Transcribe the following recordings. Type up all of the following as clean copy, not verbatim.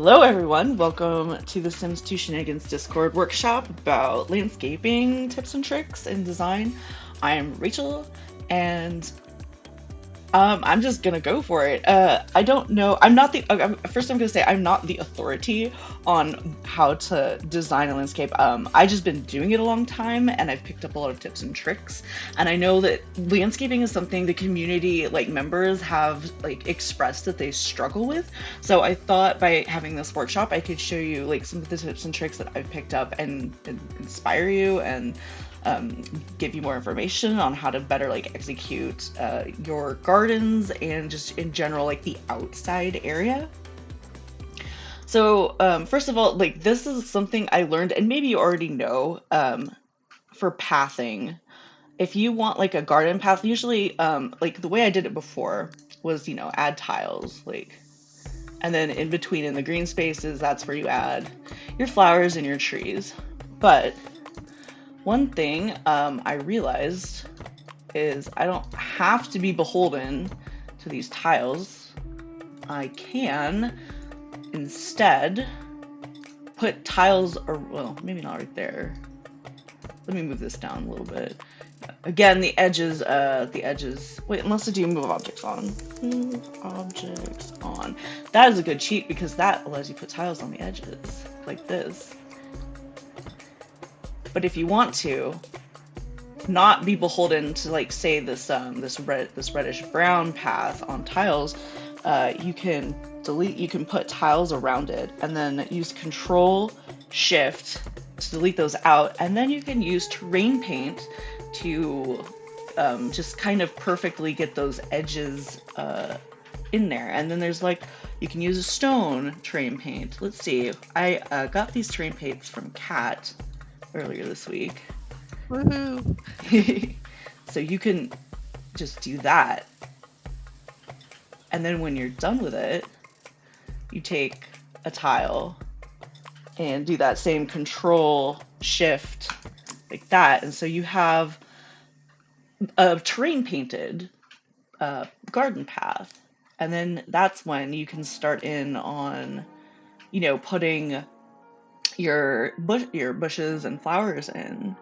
Hello, everyone. Welcome to the Sims 2 Shenanigans Discord workshop about landscaping tips and tricks and design. I am Rachel, and I'm just gonna go for it. I don't know. I'm not the. First, I'm gonna say I'm not the authority on how to design a landscape. I just been doing it a long time, and I've picked up a lot of tips and tricks. And I know that landscaping is something the community, like members, have like expressed that they struggle with. So I thought by having this workshop, I could show you like some of the tips and tricks that I've picked up and inspire you and give you more information on how to better like execute your gardens and just in general like the outside area. So first of all, like this is something I learned, and maybe you already know, for pathing. If you want like a garden path, usually like the way I did it before was, add tiles, like, and then in between in the green spaces, that's where you add your flowers and your trees. But one thing I realized is I don't have to be beholden to these tiles. I can instead put tiles, or well, maybe not right there. Let me move this down a little bit. Again, the edges, wait, unless I do move objects on. Move objects on. That is a good cheat because that allows you to put tiles on the edges, like this. But if you want to not be beholden to, like, say this reddish brown path on tiles, you can put tiles around it, and then use Control Shift to delete those out, and then you can use terrain paint to just kind of perfectly get those edges in there. And then there's like, you can use a stone terrain paint. Let's see, I got these terrain paints from Kat earlier this week. Woohoo! So you can just do that. And then when you're done with it, you take a tile and do that same Control Shift like that. And so you have a terrain painted garden path. And then that's when you can start in on, putting your bushes and flowers in.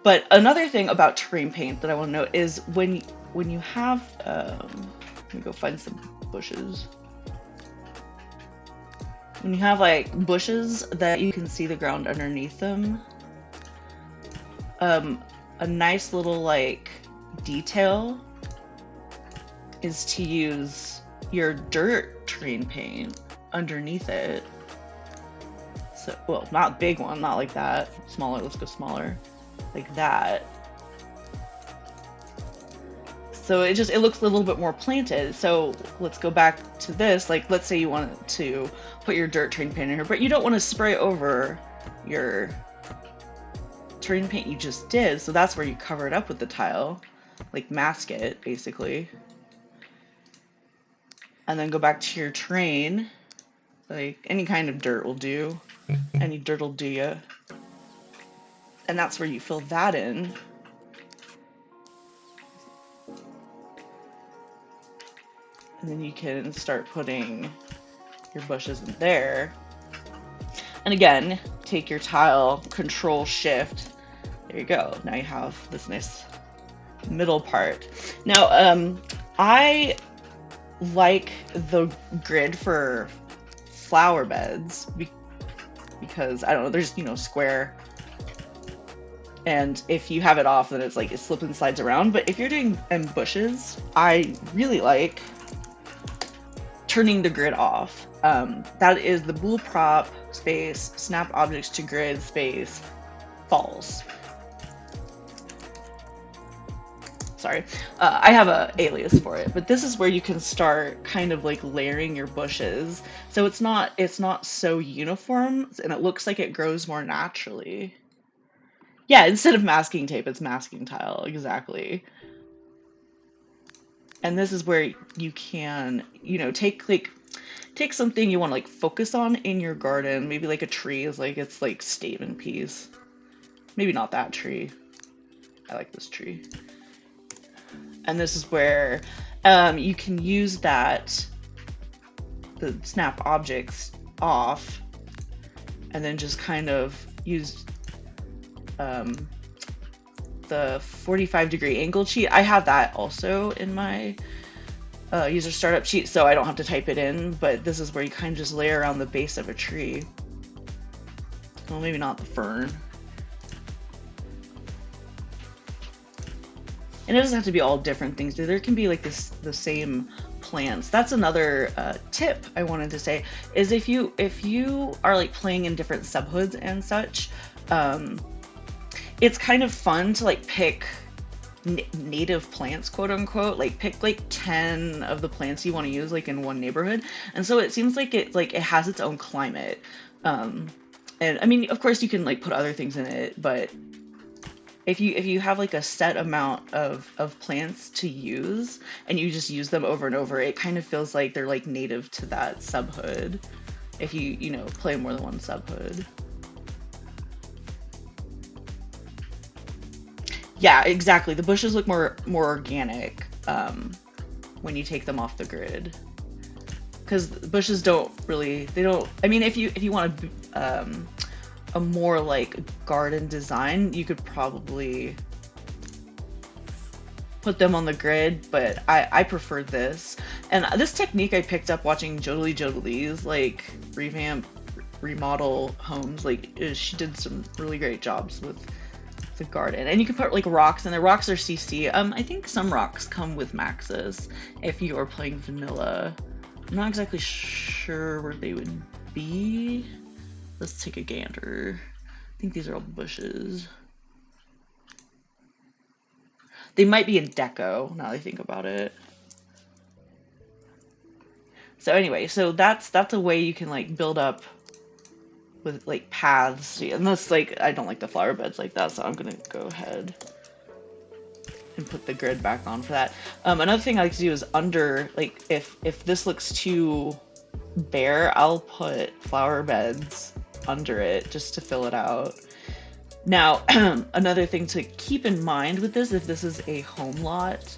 But another thing about terrain paint that I want to note is when you have, let me go find some bushes. When you have like bushes that you can see the ground underneath them, a nice little like detail is to use your dirt terrain paint underneath it. So, well, not big one, not like that. Smaller, let's go smaller. Like that. So it looks a little bit more planted. So let's go back to this. Like, let's say you want to put your dirt terrain paint in here, but you don't want to spray over your terrain paint you just did. So that's where you cover it up with the tile, like mask it basically. And then go back to your terrain. Like any kind of dirt will do. Any dirt will do ya. And that's where you fill that in. And then you can start putting your bushes in there. And again, take your tile, Control Shift. There you go. Now you have this nice middle part. Now, I like the grid for flower beds because I don't know, there's, square. And if you have it off, then it's like it slips and slides around. But if you're doing bushes, I really like turning the grid off. That is the bool prop space, snap objects to grid space, false. Sorry, I have a alias for it, but this is where you can start kind of like layering your bushes. So it's not so uniform, and it looks like it grows more naturally. Yeah, instead of masking tape, it's masking tile, exactly. And this is where you can, take something you want to like focus on in your garden. Maybe like a tree is like its like statement piece. Maybe not that tree. I like this tree. And this is where you can use that the snap objects off, and then just kind of use the 45-degree angle cheat. I have that also in my user startup sheet, so I don't have to type it in, but this is where you kind of just layer around the base of a tree. Well, maybe not the fern. And it doesn't have to be all different things. There can be like the same plants. That's another tip I wanted to say, is if you are like playing in different subhoods and such, it's kind of fun to like pick native plants, quote unquote, like pick like 10 of the plants you want to use like in one neighborhood. And so it seems like it has its own climate. And I mean, of course you can like put other things in it, but if you have like a set amount of plants to use and you just use them over and over, it kind of feels like they're like native to that subhood if you know, play more than one subhood. Yeah, exactly. The bushes look more organic when you take them off the grid, because bushes don't really, they don't. I mean, if you want a more like garden design, you could probably put them on the grid, but I prefer this. And this technique I picked up watching Jodelie's like remodel homes. Like she did some really great jobs with the garden. And you can put like rocks, and the rocks are CC. I think some rocks come with maxes if you are playing vanilla. I'm not exactly sure where they would be. Let's take a gander. I think these are all bushes. They might be in deco now that I think about it. So anyway, so that's a way you can like build up with like paths. Unless like I don't like the flower beds like that, so I'm gonna go ahead and put the grid back on for that. Another thing I like to do is under, like if this looks too bare, I'll put flower beds under it just to fill it out. Now, another thing to keep in mind with this, if this is a home lot,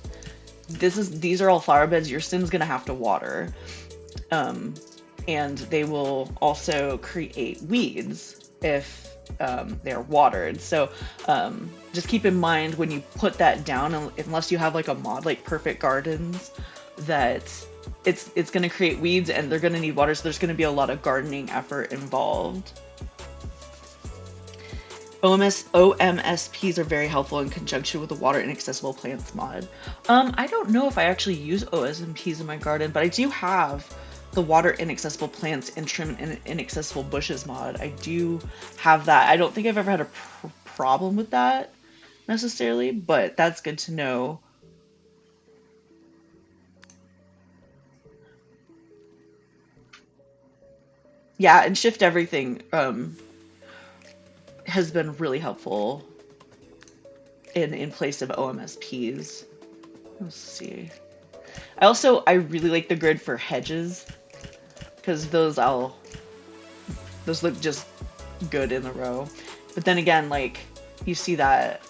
these are all flower beds your sim's gonna have to water. And they will also create weeds if they're watered. So just keep in mind when you put that down, unless you have like a mod like Perfect Gardens, that it's going to create weeds and they're going to need water. So there's going to be a lot of gardening effort involved. OMSPs are very helpful in conjunction with the Water Inaccessible Plants mod. I don't know if I actually use OSMPs in my garden, but I do have the Water Inaccessible Plants and Trim Inaccessible Bushes mod. I do have that. I don't think I've ever had a problem with that necessarily, but that's good to know. Yeah, and Shift Everything has been really helpful in place of OMSPs. Let's see. I really like the grid for hedges, because those look just good in a row. But then again, like you see that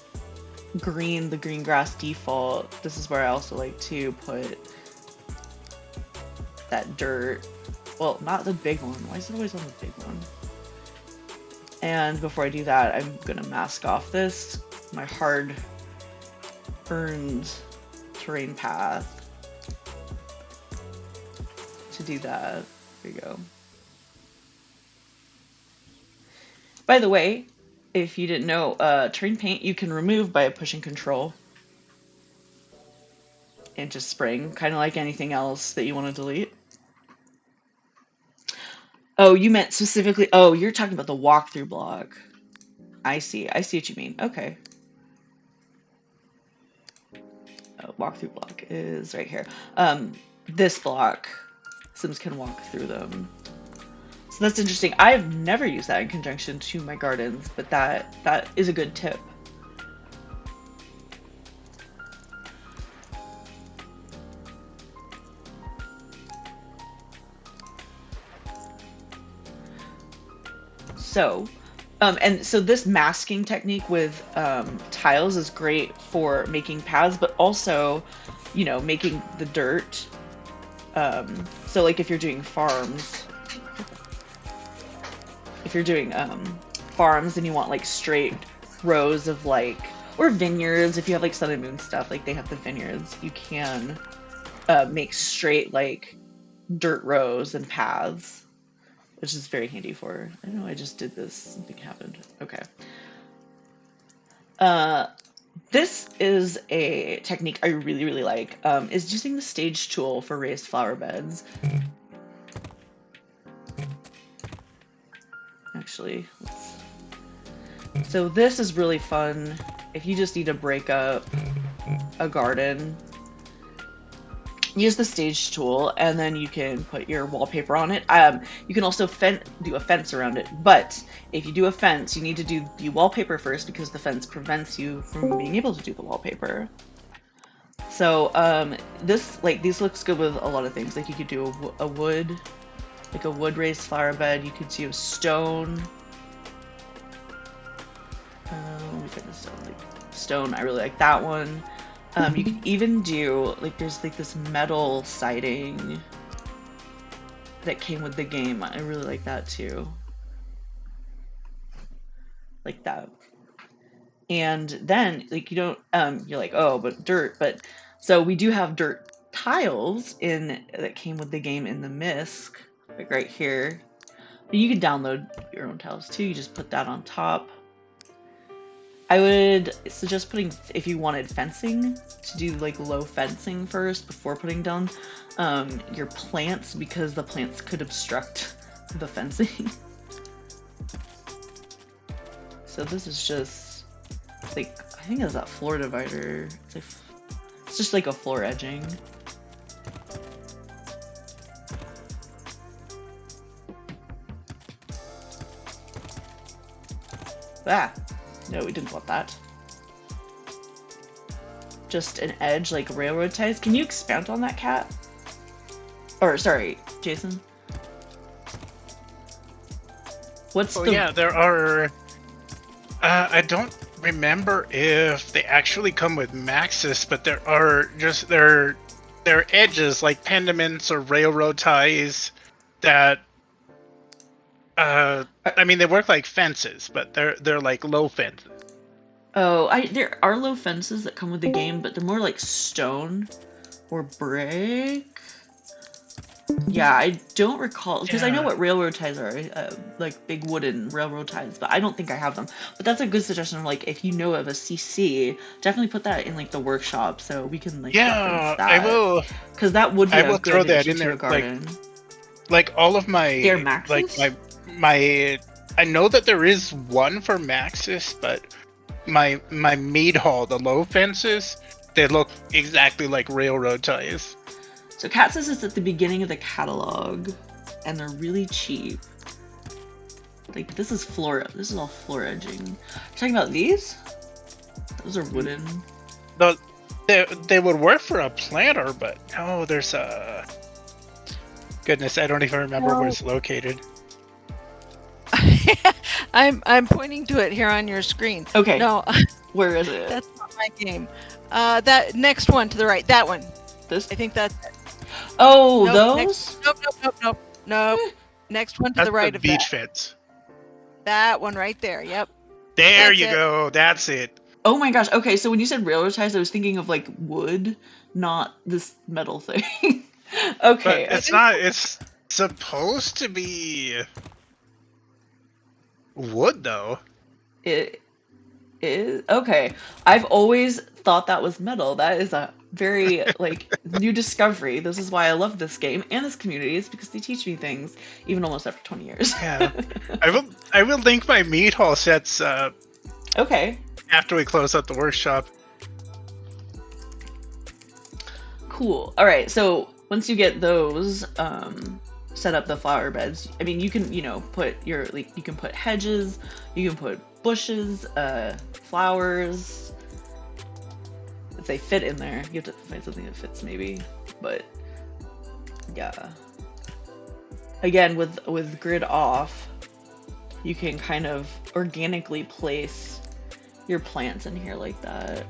the green grass default, this is where I also like to put that dirt. Well, not the big one. Why is it always on the big one? And before I do that, I'm gonna mask off my hard-earned terrain path to do that. There you go. By the way, if you didn't know, terrain paint you can remove by pushing Control and just spraying, kind of like anything else that you want to delete. Oh, you meant specifically, oh, you're talking about the walkthrough block. I see what you mean. Okay. Oh, walkthrough block is right here. This block, Sims can walk through them. So that's interesting. I've never used that in conjunction to my gardens, but that is a good tip. So, and so this masking technique with tiles is great for making paths, but also, you know, making the dirt So like if you're doing farms, if you're doing farms and you want like straight rows of like, or vineyards, if you have like Sun and Moon stuff, like they have the vineyards, you can make straight like dirt rows and paths, which is very handy for, I know I just did this, something happened. Okay. This is a technique I really, really like, is using the stage tool for raised flower beds. Actually, so this is really fun if you just need to break up a garden. Use the stage tool, and then you can put your wallpaper on it. You can also do a fence around it, but if you do a fence, you need to do the wallpaper first because the fence prevents you from being able to do the wallpaper. So these looks good with a lot of things. Like you could do a wood, like a wood raised flower bed. You could do stone. Let me find the stone. Like stone, I really like that one. You can even do, like, there's like this metal siding that came with the game. I really like that too. Like that. And then, like, you don't, you're like, oh, but dirt. But, so we do have dirt tiles that came with the game in the MISC, like right here. You can download your own tiles too. You just put that on top. I would suggest putting, if you wanted fencing, to do like low fencing first before putting down your plants, because the plants could obstruct the fencing. So this is just like, I think it's that floor divider. It's just like a floor edging. Ah! No, we didn't want that. Just an edge like railroad ties. Can you expand on that, Kat? Or, sorry, Jason? What's the... yeah, there are... I don't remember if they actually come with Maxis, but there are just... There are edges, like pendaments or railroad ties, that... I mean, they work like fences, but they're like low fences. Oh, there are low fences that come with the game, but they're more like stone or brick. Yeah, I don't recall, because I know what railroad ties are, like big wooden railroad ties, but I don't think I have them. But that's a good suggestion. Like, if you know of a CC, definitely put that in like the workshop so we can like reference that. I will. Because that would be I will a good throw that addition in to there. a garden. Like all of my, they're Maxis? like my. I know that there is one for Maxis, but my mead hall, the low fences, they look exactly like railroad ties. So Kat says it's at the beginning of the catalog, and they're really cheap. Like, this is all floor edging. You're talking about these? Those are wooden. They would work for a planter, but no, there's a... Goodness, I don't even remember where it's located. I'm pointing to it here on your screen. Okay. No. Where is it? That's not my game. That next one to the right. That one. This? I think that's... Oh, nope, those? Nope. Next one to the right of that. Beach fence. That one right there. Yep. There you go. That's it. Oh my gosh. Okay, so when you said railroad ties, I was thinking of like wood, not this metal thing. Okay. But it's not. It's supposed to be wood, though. It is? Okay. I've always thought that was metal. That is a very like new discovery. This is why I love this game and this community, is because they teach me things even almost after 20 years. Yeah. I will link my meat hall sets okay. after we close out the workshop. Cool. All right. So once you get those set up, the flower beds, I mean, you can, put you can put hedges, you can put bushes, flowers. If they fit in there, you have to find something that fits maybe, but yeah. Again, with grid off, you can kind of organically place your plants in here like that.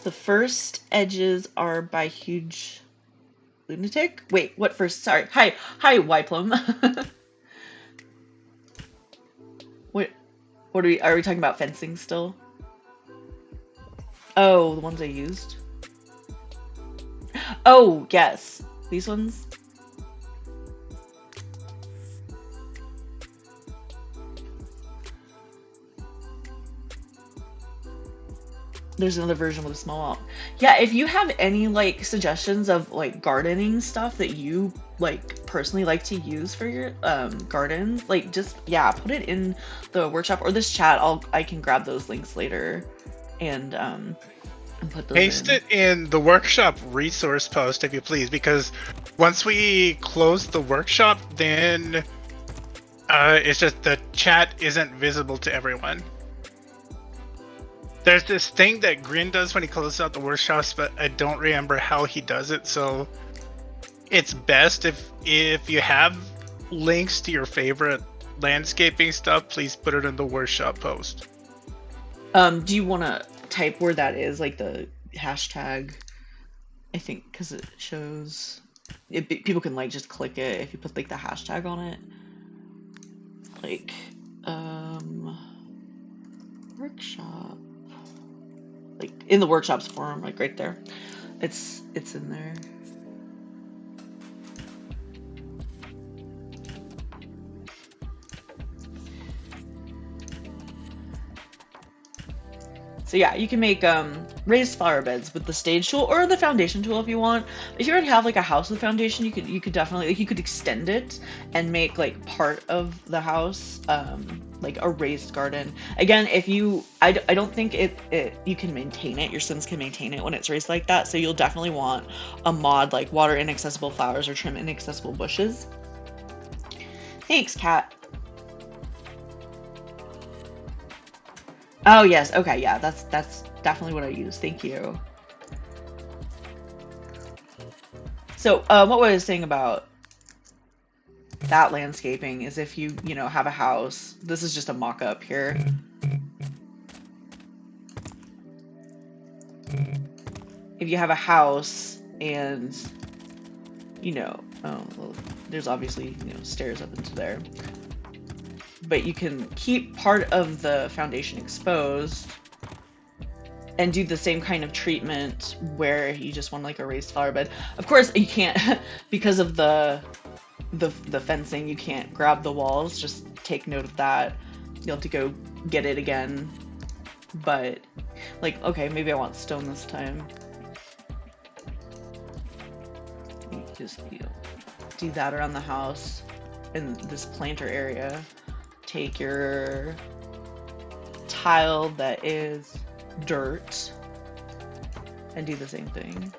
The first edges are by Huge Lunatic. Wait, what first? Sorry. Hi, Yplum. what are we talking about fencing still? Oh, the ones I used. Oh, yes. These ones. There's another version with a small wall. Yeah, if you have any like suggestions of like gardening stuff that you like personally like to use for your gardens, like just yeah, put it in the workshop or this chat. I can grab those links later and put those Paste in. it in the workshop resource post if you please, because once we close the workshop, then it's just the chat isn't visible to everyone. There's this thing that Grin does when he closes out the workshops, but I don't remember how he does it, so it's best if you have links to your favorite landscaping stuff, please put it in the workshop post. Do you want to type where that is, like the hashtag? I think because it shows people can like just click it if you put like the hashtag on it. Like workshop, like in the workshops forum, like right there. It's in there. So yeah, you can make raised flower beds with the stage tool or the foundation tool if you want. If you already have like a house with foundation, you could definitely like you could extend it and make like part of the house like a raised garden. Again, if you I don't think you can maintain it. Your Sims can maintain it when it's raised like that. So you'll definitely want a mod like water inaccessible flowers or trim inaccessible bushes. Thanks, Kat. Oh yes, okay, yeah, that's definitely what I use. Thank you. So what I was saying about that landscaping is if you have a house. This is just a mock-up here. If you have a house and well, there's obviously stairs up into there. But you can keep part of the foundation exposed and do the same kind of treatment where you just want like a raised flower bed. Of course, you can't because of the fencing. You can't grab the walls. Just take note of that. You'll have to go get it again. But like, okay, maybe I want stone this time. You just do that around the house in this planter area. Take your tile that is dirt and do the same thing.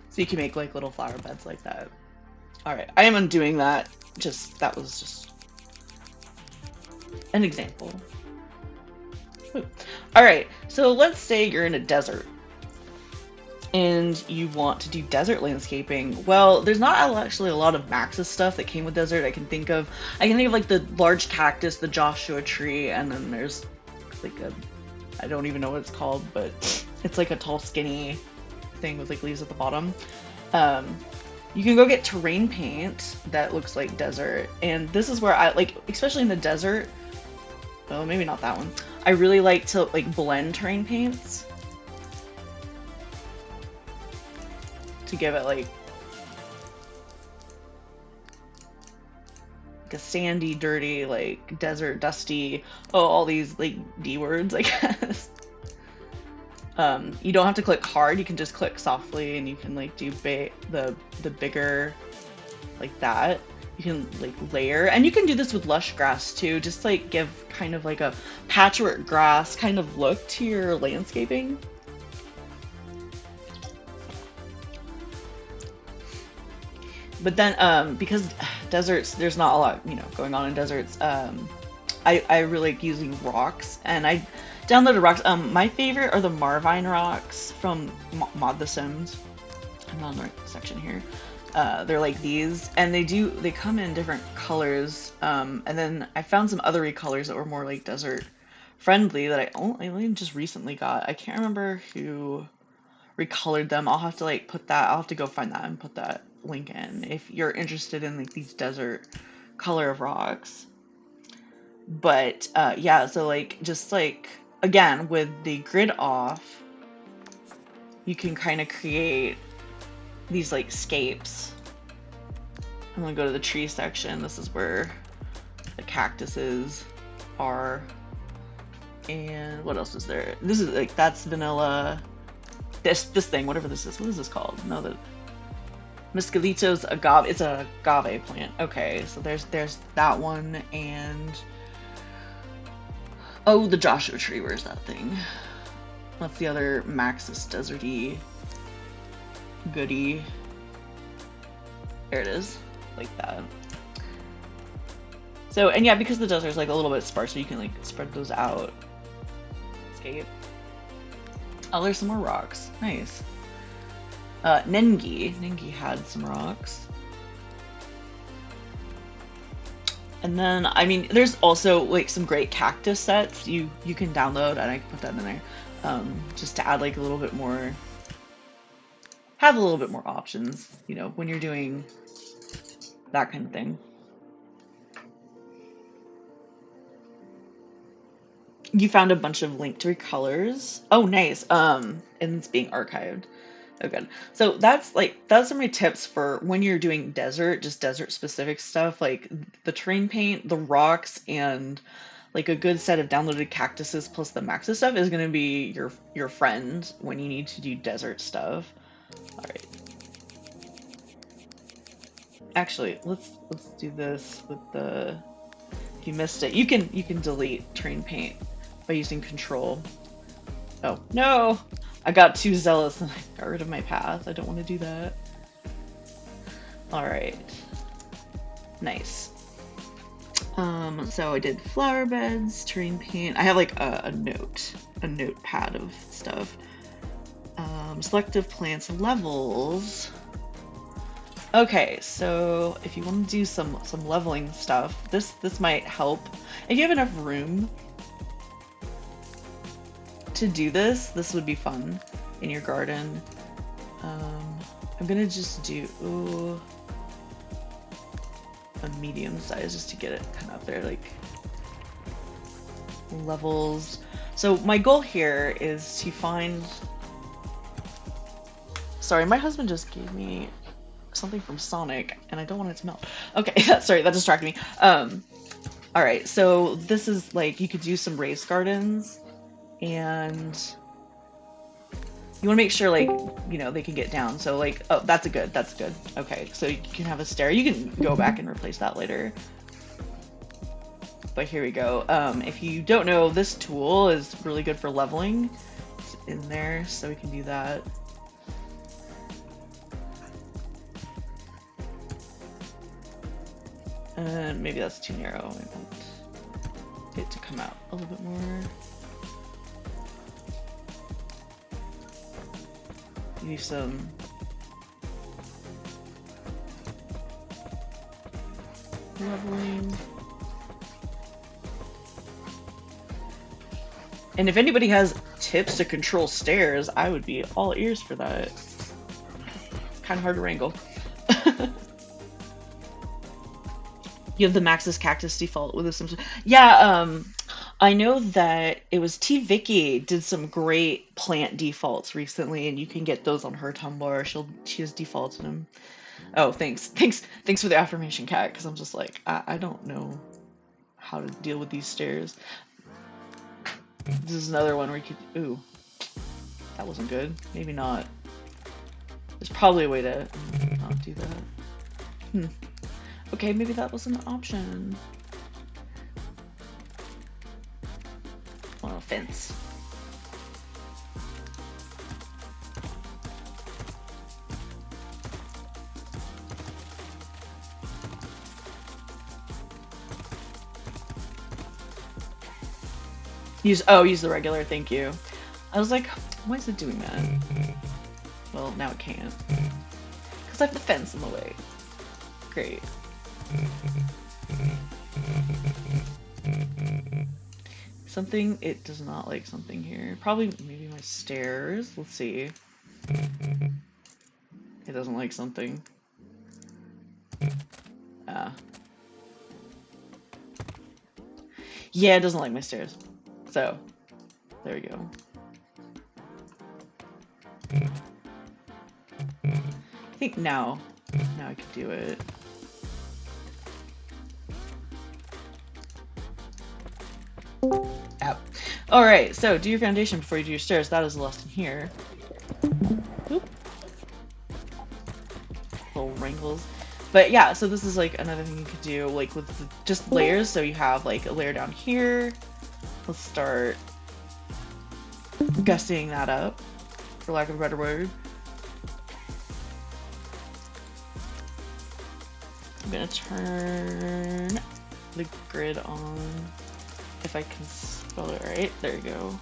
So you can make like little flower beds like that. All right, I am undoing that. That was just an example. All right, so let's say you're in a desert and you want to do desert landscaping. Well, there's not actually a lot of Max's stuff that came with desert I can think of. I can think of like the large cactus, the Joshua tree, and then there's like I don't even know what it's called, but it's like a tall, skinny thing with like leaves at the bottom. You can go get terrain paint that looks like desert, and this is where I like, especially in the desert. Oh, maybe not that one. I really like to like blend terrain paints to give it like a sandy, dirty, like desert, dusty. Oh, all these like D words, I guess. You don't have to click hard. You can just click softly, and you can like do the bigger like that. You can like layer, and you can do this with lush grass too. Just like give kind of like a patchwork grass kind of look to your landscaping. But then because deserts, there's not a lot going on in deserts. I really like using rocks, and I downloaded rocks. My favorite are the Marvine rocks from Mod the Sims. I'm not in the right section here. They're like these, and they come in different colors. And then I found some other colors that were more like desert friendly that I only just recently got. I can't remember who recolored them. I'll have to like put that. I'll have to go find that and put that link in if you're interested in like these desert color of rocks. But yeah, so like just like again with the grid off, you can kind of create these like scapes. I'm gonna go to the tree section. This is where the cactuses are. And what else is there? This is like, that's vanilla. This thing, whatever this is. What is this called? No, the Mescalito's agave. It's a agave plant. Okay, so there's that one, and oh, the Joshua tree. Where's that thing? That's the other Maxis deserty goodie. There it is, like that. So, and yeah, because the desert's like a little bit sparse, so you can like spread those out. Escape. Oh, there's some more rocks. Nice. Nengi had some rocks. And then, I mean, there's also like some great cactus sets you can download, and I can put that in there, just to add like a little bit more, have a little bit more options, you know, when you're doing that kind of thing. You found a bunch of linked colors. Oh, nice. And it's being archived. Oh, good. So that's some of my tips for when you're doing desert, just desert specific stuff, like the terrain paint, the rocks, and like a good set of downloaded cactuses plus the Maxis stuff is going to be your friend when you need to do desert stuff. All right. Actually, let's do this with the. If you missed it, you can delete terrain paint by using control. Oh, no! I got too zealous and I got rid of my path. I don't want to do that. Alright. Nice. So I did flower beds, terrain paint. I have like a notepad of stuff. Selective plants levels. Okay, so if you want to do some leveling stuff, this might help. If you have enough room to do this would be fun in your garden. I'm gonna just do a medium size just to get it kind of up there, like levels. So my goal here is to find. Sorry, my husband just gave me something from Sonic, and I don't want it to melt. Okay, sorry, that distracted me. All right, so this is like you could do some raised gardens. And you want to make sure, like, you know, they can get down. So, like, oh, that's good. Okay, so you can have a stair. You can go back and replace that later. But here we go. If you don't know, this tool is really good for leveling. It's in there, so we can do that. And maybe that's too narrow. I want it to come out a little bit more. Do some leveling. And if anybody has tips to control stairs, I would be all ears for that. It's kind of hard to wrangle. You have the Maxis Cactus default with this. Yeah, I know that it was T. Vicky did some great plant defaults recently, and you can get those on her Tumblr. She has defaults in them. Oh, thanks for the affirmation, Cat, because I'm just like, I don't know how to deal with these stairs. This is another one where you could, ooh, that wasn't good. Maybe not. There's probably a way to not do that. Okay, maybe that was an option. Fence. Use the regular, thank you. I was like, why is it doing that? Well, now it can't. Because because I have the fence in the way. Great. Something, it does not like something here. Probably maybe my stairs. Let's see. It doesn't like something. Yeah, it doesn't like my stairs. So, there we go. I think now I can do it. Ow. Alright, so do your foundation before you do your stairs. That is a lesson here. Oop. Little wrinkles. But yeah, so this is like another thing you could do, like with just layers. So you have like a layer down here. Let's start gussying that up, for lack of a better word. I'm gonna turn the grid on, if I can spell it right. There you go.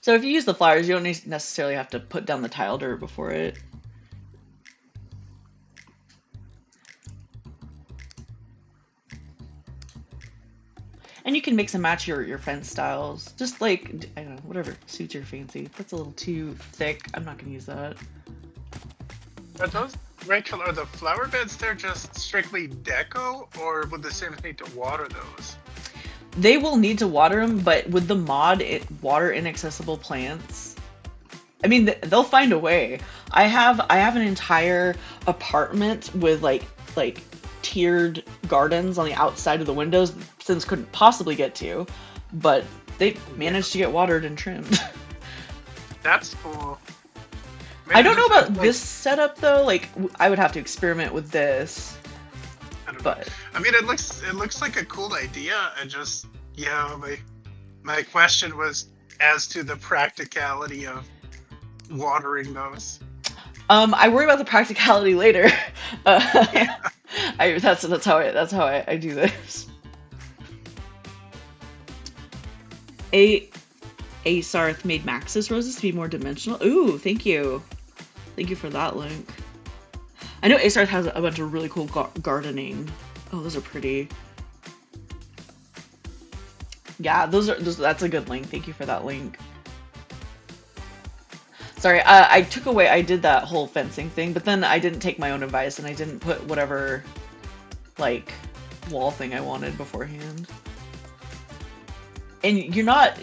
So if you use the flowers, you don't necessarily have to put down the tile dirt before it. And you can mix and match your fence styles. Just like, I don't know, whatever suits your fancy. That's a little too thick. I'm not going to use that. Are those, Rachel, are the flower beds there just strictly deco, or would the Sims need to water those? They will need to water them, but with the mod, water inaccessible plants. I mean, they'll find a way. I have an entire apartment with like tiered gardens on the outside of the windows Sims couldn't possibly get to, but they managed to get watered and trimmed. That's cool. Maybe I don't know about like, this setup though. Like, I would have to experiment with this. I don't know. But I mean, it looks like a cool idea. And just my question was as to the practicality of watering those. I worry about the practicality later. Yeah. That's how I do this. Sarth made Max's roses to be more dimensional. Ooh, thank you. Thank you for that link. I know Sarth has a bunch of really cool gardening. Oh, those are pretty. Yeah, that's a good link. Thank you for that link. Sorry, I did that whole fencing thing, but then I didn't take my own advice and I didn't put whatever, like, wall thing I wanted beforehand. And you're not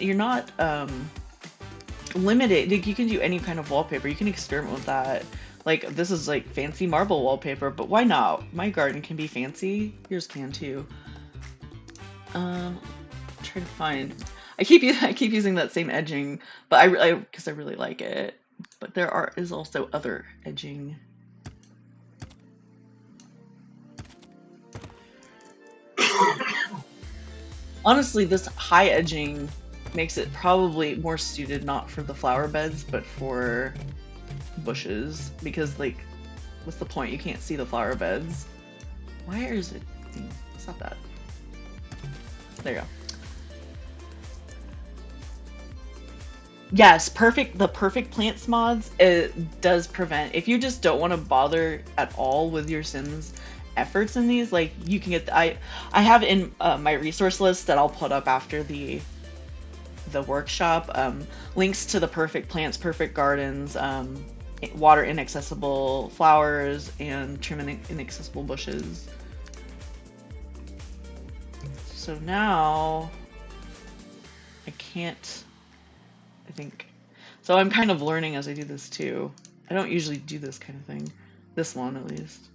limited. Like, you can do any kind of wallpaper. You can experiment with that. Like, this is like fancy marble wallpaper, but why not? My garden can be fancy. Yours can too. Try to find. I keep using that same edging, but because I really like it. But there is also other edging. Honestly, this high edging makes it probably more suited not for the flower beds, but for bushes. Because, like, what's the point? You can't see the flower beds. Why is it? It's not that. There you go. Yes, the perfect plants mods, it does prevent, if you just don't want to bother at all with your Sims efforts in these, like, you can get, I have in my resource list that I'll put up after the workshop, links to the perfect plants, perfect gardens, water inaccessible flowers, and trim inaccessible bushes. So now, I can't, I think. So I'm kind of learning as I do this too. I don't usually do this kind of thing. This one, at least.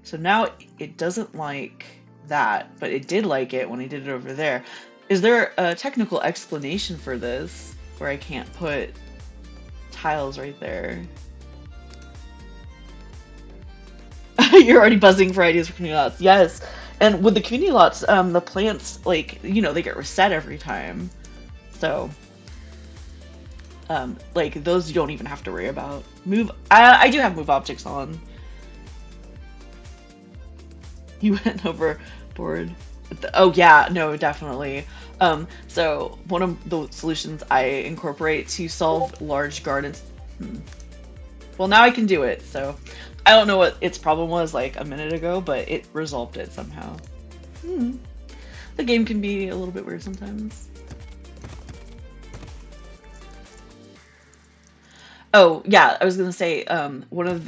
So now it doesn't like that, but it did like it when I did it over there. Is there a technical explanation for this where I can't put tiles right there? You're already buzzing for ideas for community lots. Yes. And with the community lots, the plants, like, you know, they get reset every time. So, like, those you don't even have to worry about. I do have move objects on. You went overboard. Oh yeah, no, definitely. So one of the solutions I incorporate to solve large gardens. Hmm. Well, now I can do it. So I don't know what its problem was like a minute ago, but it resolved it somehow. Hmm. The game can be a little bit weird sometimes. Oh, yeah, I was gonna say, one of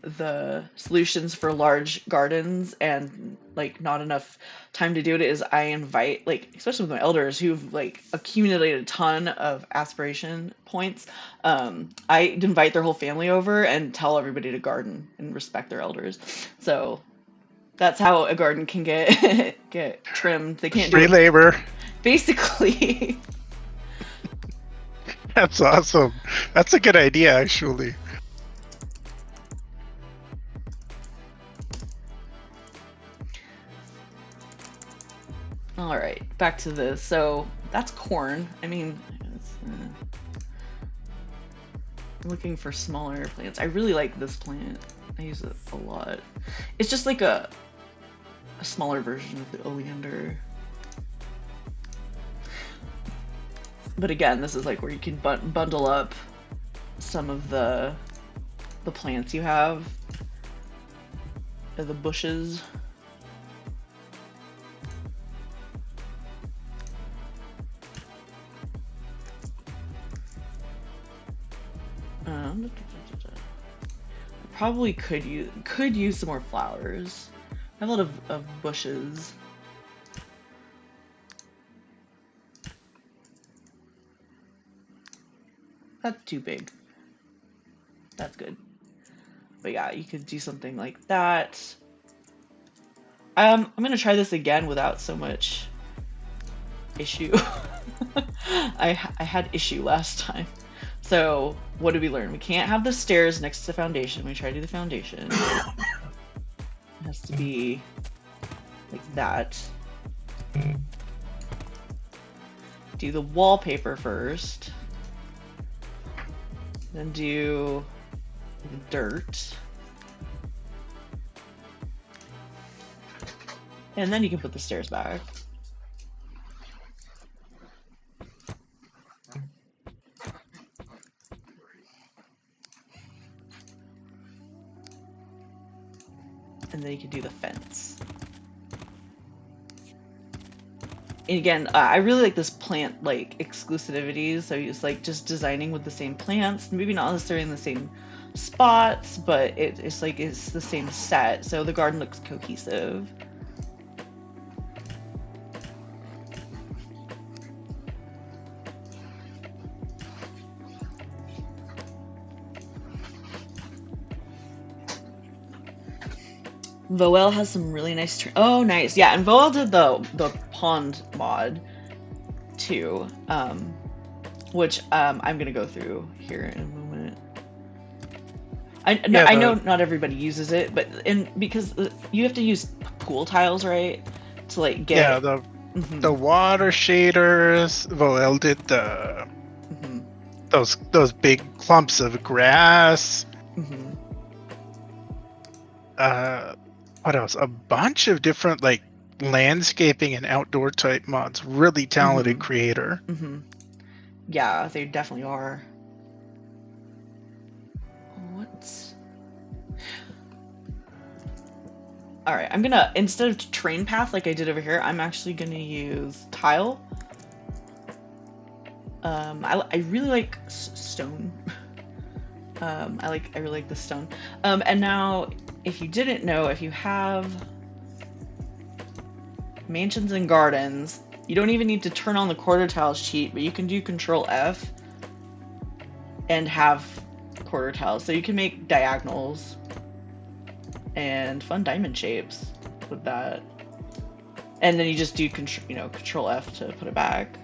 the solutions for large gardens and like not enough time to do it is I invite, like, especially with my elders who've like accumulated a ton of aspiration points, I invite their whole family over and tell everybody to garden and respect their elders. So that's how a garden can get get trimmed. They can't do Free it labor. basically. That's awesome. That's a good idea, actually. All right, back to this. So that's corn. I mean, I'm looking for smaller plants. I really like this plant. I use it a lot. It's just like a smaller version of the oleander. But again, this is like where you can bundle up some of the plants you have, the bushes. Probably could use some more flowers. I have a lot of bushes. That's too big. That's good. But yeah, you could do something like that. I'm gonna try this again without so much issue. I had issue last time. So what did we learn? We can't have the stairs next to the foundation. We try to do the foundation. It has to be like that. Do the wallpaper first. Then do the dirt. And then you can put the stairs back. And then you can do the fence. And again, I really like this plant like exclusivity. So it's like just designing with the same plants, maybe not necessarily in the same spots, but it's like it's the same set. So the garden looks cohesive. Voel has some really nice. Oh, nice. Yeah, and Voel did the pond mod too, which I'm gonna go through here in a moment. Yeah, I know not everybody uses it, but because you have to use pool tiles, right? To like yeah, get. the water shaders. Voel did the Mhm, those big clumps of grass. mhm. What else? A bunch of different like landscaping and outdoor type mods. Really talented creator. Yeah, they definitely are. What? All right, I'm gonna, instead of train path like I did over here, I'm actually gonna use tile. I really like stone. I really like the stone. And now, if you didn't know, if you have mansions and gardens, you don't even need to turn on the quarter tiles cheat, but you can do Control F and have quarter tiles. So you can make diagonals and fun diamond shapes with that. And then you just do Control F to put it back.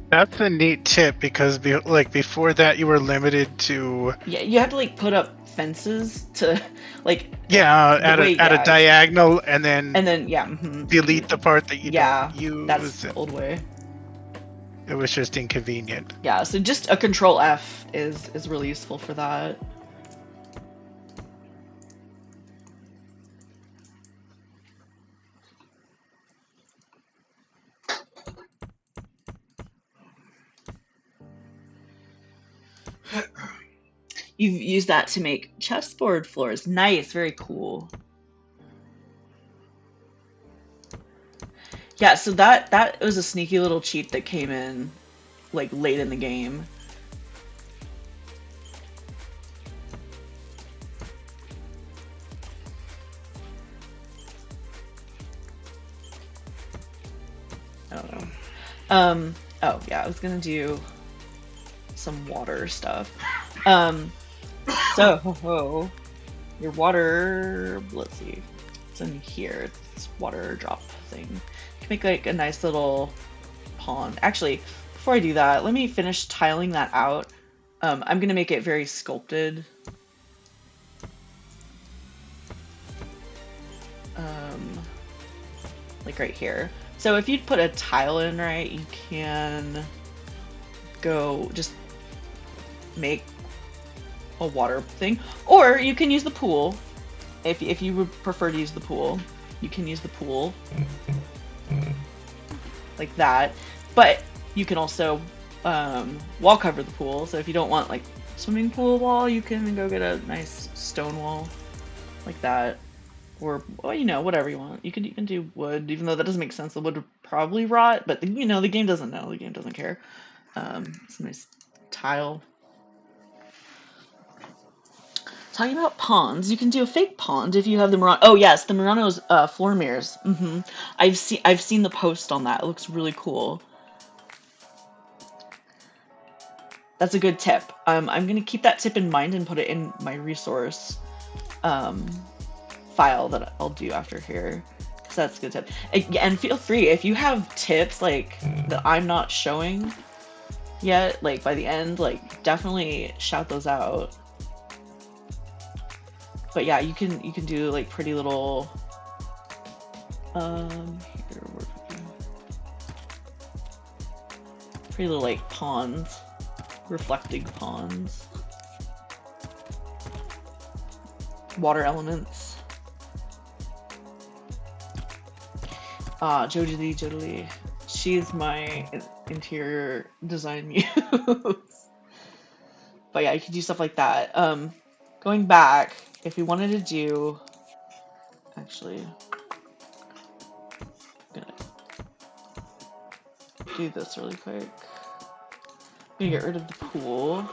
That's a neat tip because before that you were limited to Yeah, you have to like put up fences to like at a diagonal and then delete the part that you don't use. That's the old way. It was just inconvenient. Yeah, so just a Control F is really useful for that. You've used that to make chessboard floors. Nice, very cool. Yeah, so that was a sneaky little cheat that came in like late in the game. I don't know. Oh yeah, I was gonna do some water stuff. So your water, let's see, it's in here. It's water drop thing. You can make like a nice little pond. Actually, before I do that, let me finish tiling that out. I'm gonna make it very sculpted. Like right here. So if you put a tile in, right, you can go just make a water thing, or you can use the pool. If you would prefer to use the pool, you can use the pool like that. But you can also wall cover the pool. So if you don't want like swimming pool wall, you can go get a nice stone wall like that. Or, well, you know, whatever you want. You can even do wood, even though that doesn't make sense. The wood would probably rot, but you know, the game doesn't know. The game doesn't care. It's a nice tile. Talking about ponds, you can do a fake pond if you have the Murano. Oh yes, the Murano's floor mirrors. I've seen the post on that. It looks really cool. That's a good tip. I'm gonna keep that tip in mind and put it in my resource file that I'll do after here, because that's a good tip. And feel free if you have tips like that I'm not showing yet, like by the end, like definitely shout those out. But yeah, you can do like pretty little pretty little like ponds, reflecting ponds, water elements. Jodie. She's my interior design muse. But yeah, you can do stuff like that. Going back, if we wanted to do, actually, I'm gonna do this really quick. I'm gonna get rid of the pool.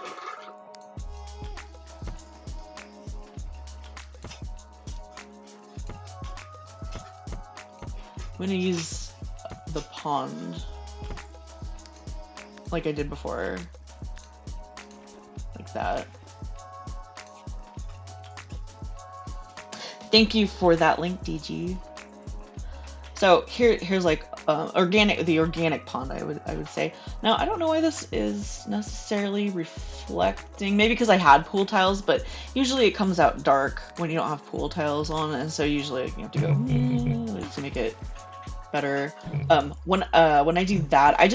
I'm gonna use the pond like I did before, like that. Thank you for that link, DG. So here's like the organic pond, I would say. Now I don't know why this is necessarily reflecting. Maybe because I had pool tiles, but usually it comes out dark when you don't have pool tiles on, and so usually you have to go to make it better. When I do that, I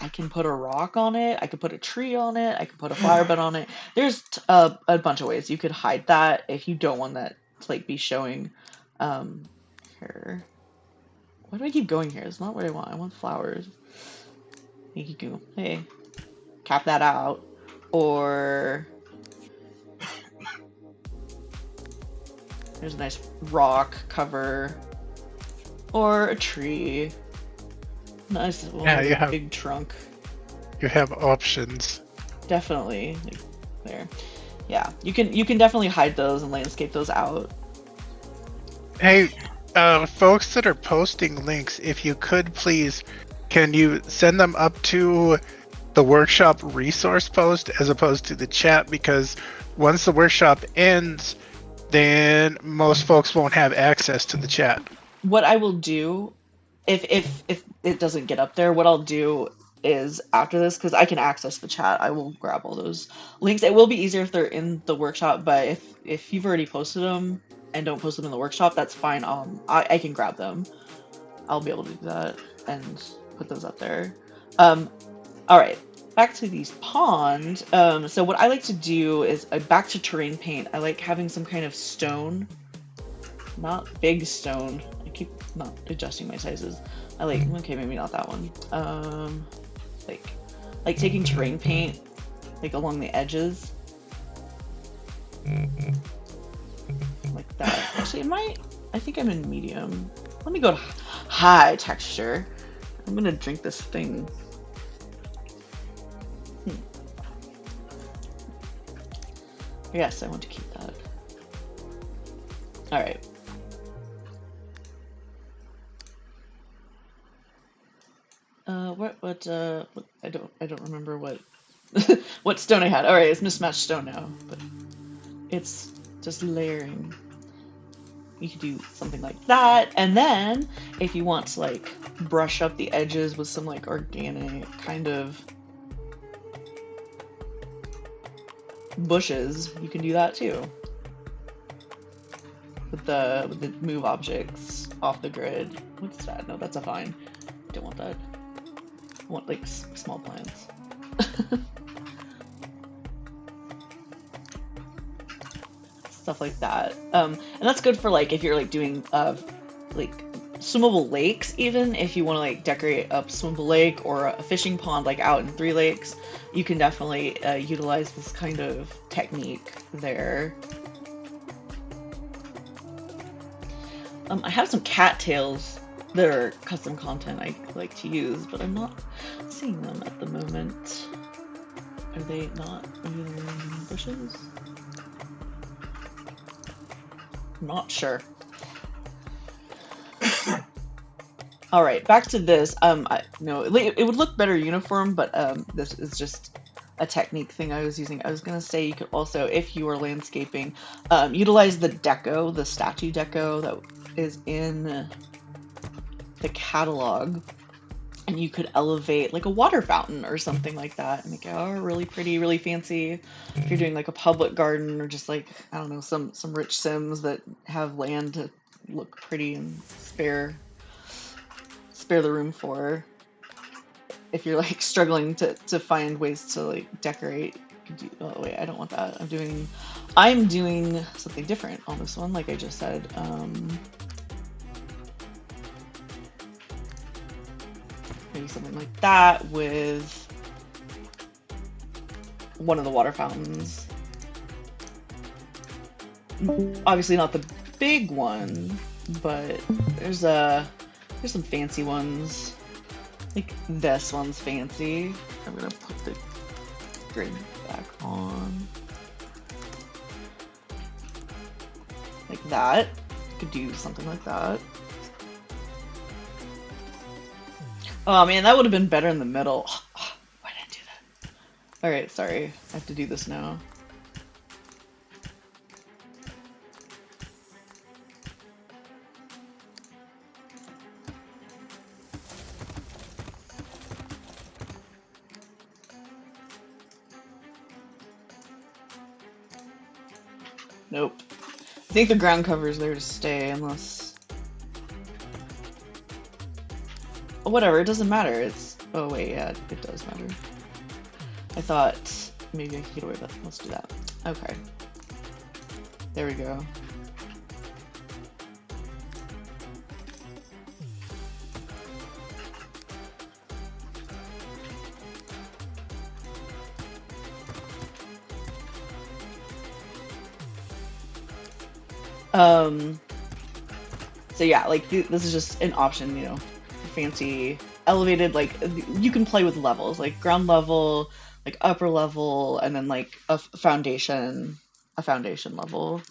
can put a rock on it, I could put a tree on it, I could put a flower bed on it. There's a bunch of ways you could hide that if you don't want that to like be showing. Here, why do I keep going here? It's not what I want. I want flowers. You can go, hey, cap that out, or there's a nice rock cover. Or a tree. Nice big trunk. You have options. Definitely. Like, there. Yeah. You can definitely hide those and landscape those out. Hey, folks that are posting links, if you could please, can you send them up to the workshop resource post as opposed to the chat? Because once the workshop ends, then most folks won't have access to the chat. What I will do, if it doesn't get up there, what I'll do is after this, because I can access the chat, I will grab all those links. It will be easier if they're in the workshop, but if you've already posted them and don't post them in the workshop, that's fine. I can grab them. I'll be able to do that and put those up there. All right, back to these ponds. So what I like to do is back to terrain paint. I like having some kind of stone, not big stone. I keep not adjusting my sizes. I like, okay, maybe not that one. Like taking terrain paint like along the edges Like that. Actually, I think I'm in medium. Let me go to high texture. I'm gonna drink this thing. Hmm. Yes, I want to keep that. All right. What I don't remember what what stone I had. All right, it's mismatched stone now, but it's just layering. You could do something like that, and then if you want to like brush up the edges with some like organic kind of bushes, you can do that too. With the move objects off the grid. What's that? No, that's a vine. Don't want that. I want like small plants. Stuff like that. And that's good for like if you're like doing like swimmable lakes, even if you want to like decorate a swimmable lake or a fishing pond like out in Three Lakes, you can definitely utilize this kind of technique there. I have some cattails that are custom content I like to use, but I'm not seeing them at the moment. Are they not in bushes? I'm not sure. All right, back to this. No, it would look better uniform, but this is just a technique thing I was using. I was gonna say you could also, if you are landscaping, utilize the deco, the statue deco that is in the catalog, and you could elevate like a water fountain or something like that and make it really pretty, really fancy. If you're doing like a public garden or just like, I don't know, some rich Sims that have land to look pretty and spare the room for. If you're like struggling to find ways to like decorate, you can do, oh wait, I don't want that. I'm doing something different on this one, like I just said. Maybe something like that with one of the water fountains. Obviously not the big one, but there's some fancy ones. Like this one's fancy. I'm gonna put the grid back on. Like that. Could do something like that. Oh man, that would have been better in the middle. Why did I do that? Alright, sorry. I have to do this now. Nope. I think the ground cover is there to stay unless... Oh, whatever, it doesn't matter. It's... Oh wait, yeah, it does matter. I thought maybe I could get away with it. Let's do that. Okay. There we go. So yeah, like this is just an option, you know, fancy elevated, like you can play with levels, like ground level, like upper level, and then like a foundation level.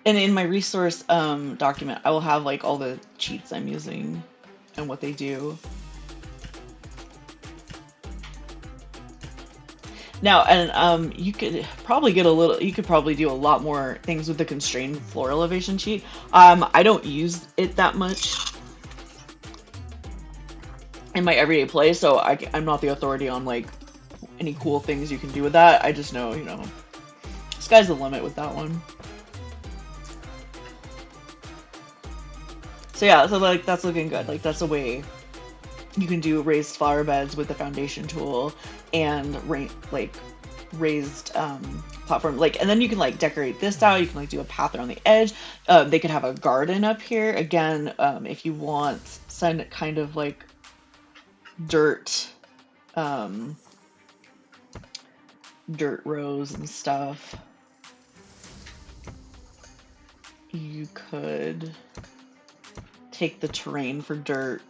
And in my resource document, I will have like all the cheats I'm using and what they do. Now, and you could probably do a lot more things with the constrained floor elevation cheat. I don't use it that much in my everyday play, so I'm not the authority on like any cool things you can do with that. I just know, you know, sky's the limit with that one. So yeah, so like that's looking good. Like that's a way you can do raised flower beds with the foundation tool and raised platform, like, and then you can like decorate this out. You can like do a path around the edge. They could have a garden up here again, if you want some kind of like dirt, um, dirt rows and stuff. You could take the terrain for dirt.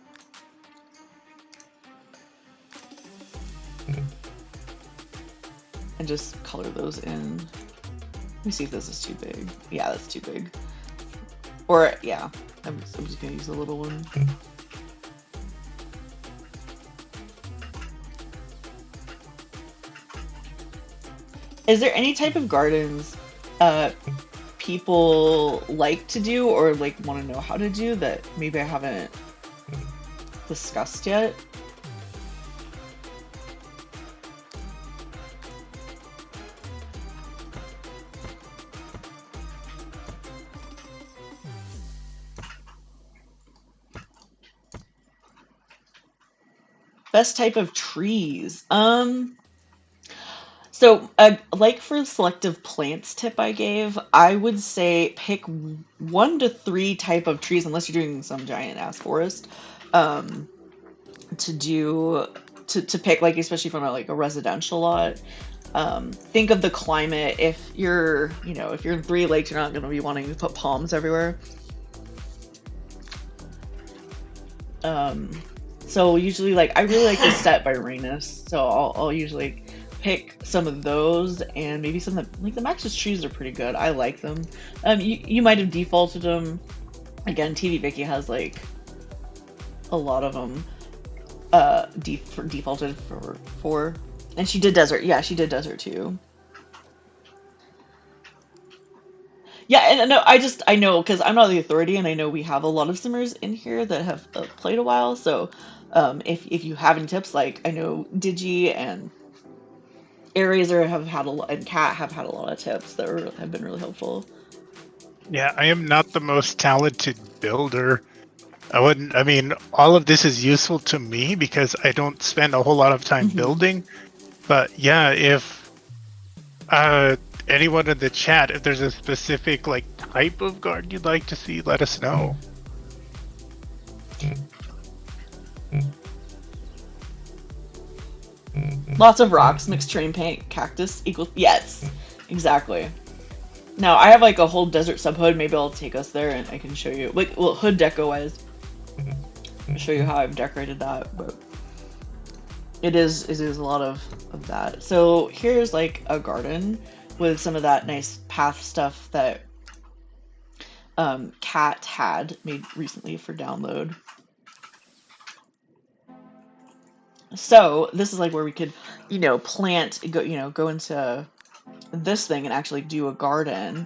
And just color those in. Let me see if this is too big. Yeah, that's too big. Or, yeah, I'm just gonna use a little one. Is there any type of gardens people like to do or like want to know how to do that maybe I haven't discussed yet? Best type of trees. So, like for the selective plants tip I gave, I would say pick 1 to 3 type of trees, unless you're doing some giant ass forest, to do to pick, like especially from like a residential lot. Think of the climate. If you're, if you're in 3 Lakes, you're not going to be wanting to put palms everywhere. So usually, like, I really like the set by Rhenus, so I'll usually pick some of those, and maybe some of the, like, the Maxis trees are pretty good. I like them. You might have defaulted them. Again, TV Vicky has like a lot of them defaulted for, and she did desert. Yeah, she did desert too. Yeah, and no, I know because I'm not the authority, and I know we have a lot of simmers in here that have played a while. So, if you have any tips, like I know Digi and Eraser have had a lot, and Cat have had a lot of tips that have been really helpful. Yeah, I am not the most talented builder. I mean, all of this is useful to me because I don't spend a whole lot of time building. But yeah, if anyone in the chat, if there's a specific like type of garden you'd like to see, let us know. Lots of rocks, mixed terrain paint, cactus equals, yes, exactly. Now I have like a whole desert subhood. Maybe I'll take us there and I can show you, like, well, hood deco wise, I'll show you how I've decorated that. But it is a lot of that. So here's like a garden with some of that nice path stuff that Cat had made recently for download. So this is like where we could, plant, go into this thing and actually do a garden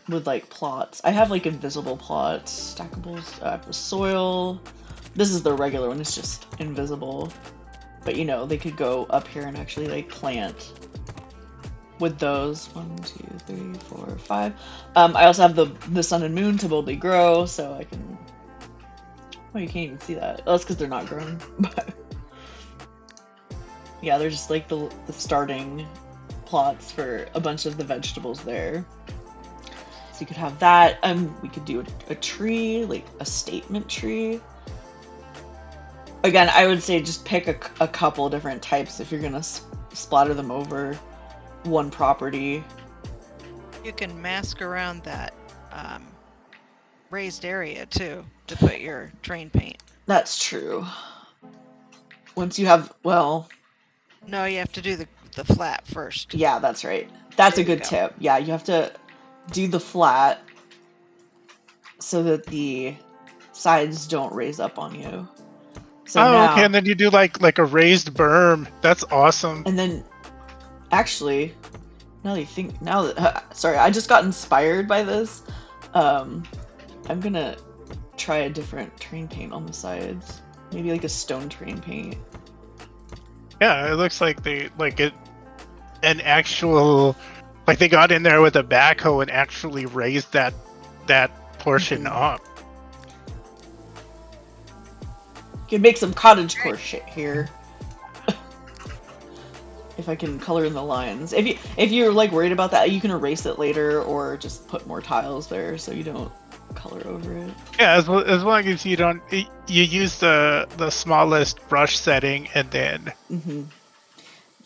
with like plots. I have like invisible plots, stackables, soil. This is the regular one, it's just invisible. But they could go up here and actually like plant with those. 1, 2, 3, 4, 5. I also have the sun and moon to boldly grow, so I can. Oh, you can't even see that. Oh, that's because they're not grown. But yeah, they're just like the starting plots for a bunch of the vegetables there. So you could have that. We could do a tree, like a statement tree. Again, I would say just pick a couple different types if you're gonna splatter them over one property. You can mask around that raised area too to put your terrain paint. That's true. Once you have, well... No, you have to do the flat first. Yeah, that's right. That's a good tip. Yeah, you have to do the flat so that the sides don't raise up on you. So now, okay, and then you do like a raised berm. That's awesome. And then, actually, sorry, I just got inspired by this. I'm gonna try a different terrain paint on the sides. Maybe like a stone terrain paint. Yeah, it looks like they an actual, like they got in there with a backhoe and actually raised that portion up. Could make some cottagecore shit here. If I can color in the lines. If you're like worried about that, you can erase it later or just put more tiles there so you don't color over it. Yeah, as long as you don't, you use the smallest brush setting and then Mm-hmm.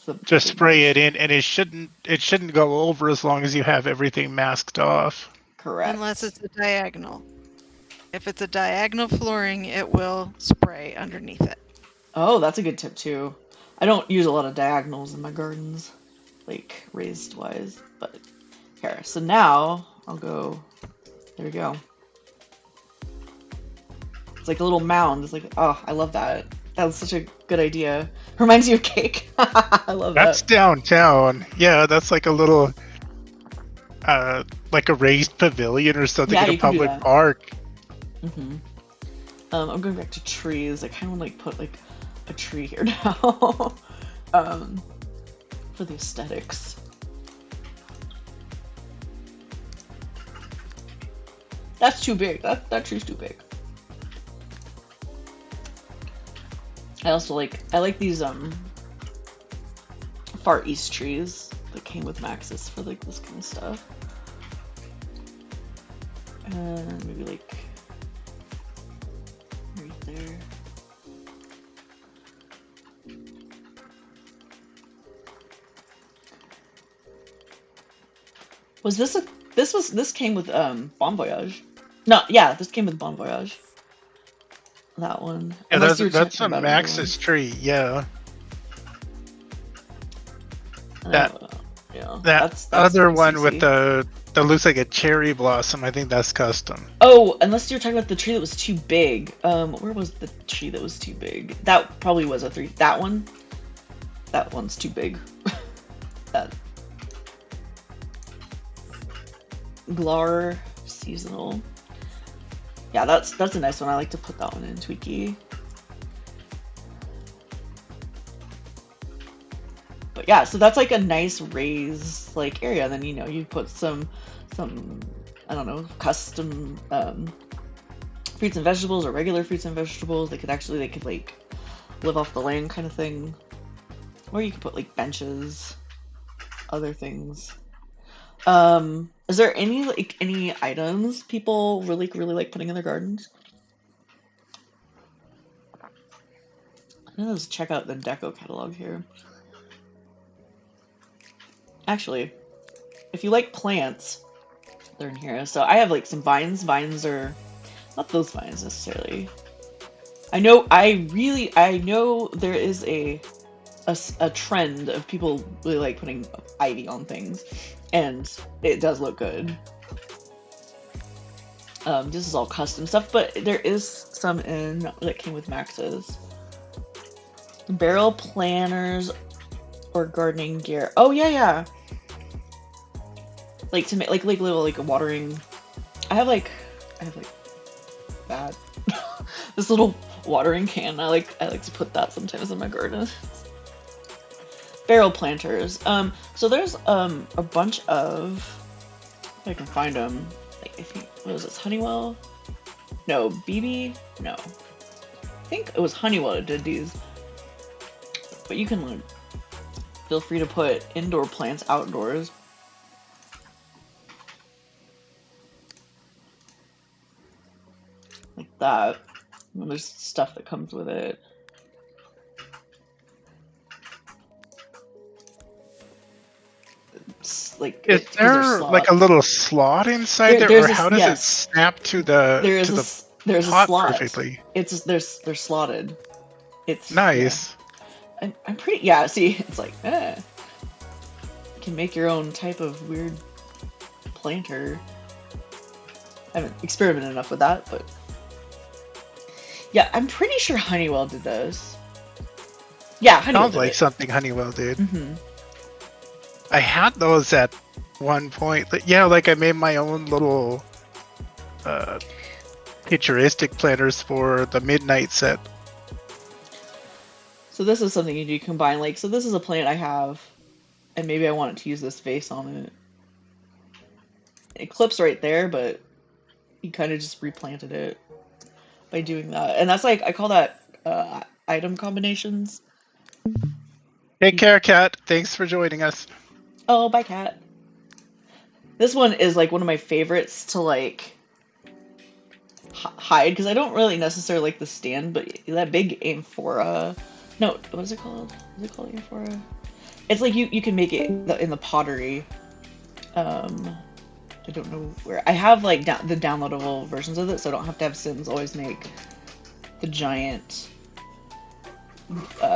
The just big spray brush. it in, and it shouldn't go over as long as you have everything masked off. Unless Correct. it's a diagonal. If it's a diagonal flooring, it will spray underneath it. Oh, that's a good tip too. I don't use a lot of diagonals in my gardens, like raised wise, but here. So now I'll go. There we go. It's like a little mound. It's like, oh, I love that. That was such a good idea. Reminds you of cake. I love That's that. downtown. Yeah, that's like a little, like a raised pavilion or something Yeah, in a you can do public that. park. hmm I'm going back to trees. I kind of want to like put like a tree here now, um, for the aesthetics. That's too big. That tree's too big. I like these Far East trees that came with Maxis for like this kind of stuff. And maybe like right there. Was this a this came with Bon Voyage? No, yeah, this came with Bon Voyage. That one. Yeah, Unless that's you were that's talking a about another one. Maxis tree. Yeah, that Uh, yeah, that that's other pretty one with CC. the that looks like a cherry blossom. I think that's custom. Oh, unless you're talking about the tree that was too big. Where was the tree that was too big? That probably was a 3. That one? That one's too big. That Glar seasonal. Yeah, that's a nice one. I like to put that one in Tweaky. But yeah, so that's like a nice raised like area. And then you put some I don't know, custom fruits and vegetables or regular fruits and vegetables. They could like live off the land kind of thing. Or you could put like benches, other things. Is there any items people really like putting in their gardens? Let's check out the deco catalog here. Actually, if you like plants, they're in here. So I have like some vines. Vines are not those vines necessarily. I know there is a trend of people really like putting ivy on things, and it does look good. This is all custom stuff, but there is some in that came with Max's. Barrel planters or gardening gear. Oh yeah. Like to make like little like a watering. I have like that. This little watering can. I like to put that sometimes in my garden. Barrel planters. So there's a bunch of, if I can find them. Like I think what was this, Honeywell? No, BB? No. I think it was Honeywell that did these. But you can like, feel free to put indoor plants outdoors. Like that. And there's stuff that comes with it. It's like Is because there's there like a slots. little slot inside there, There's or this, how does it yes. snap to the There's a pot slot. perfectly? They're slotted. Yeah. Nice. I'm pretty, yeah, see, it's like, you can make your own type of weird planter. I haven't experimented enough with that, but yeah, I'm pretty sure Honeywell did those. Yeah, Honeywell Sounds did like it. something Honeywell did. hmm I had those at one point. Yeah, like I made my own little uh, futuristic planters for the Midnight set. So this is something you do combine, like, so this is a plant I have, and maybe I wanted to use this vase on it. It clips right there, but you kind of just replanted it by doing that. And that's like, I call that item combinations. Take care, Kat. Thanks for joining us. Oh, bye, cat. This one is like one of my favorites to like hide because I don't really necessarily like the stand, but that big amphora. No, what is it called? Is it called amphora? It's like you can make it in the pottery. I don't know where. I have like the downloadable versions of it, so I don't have to have Sims always make the giant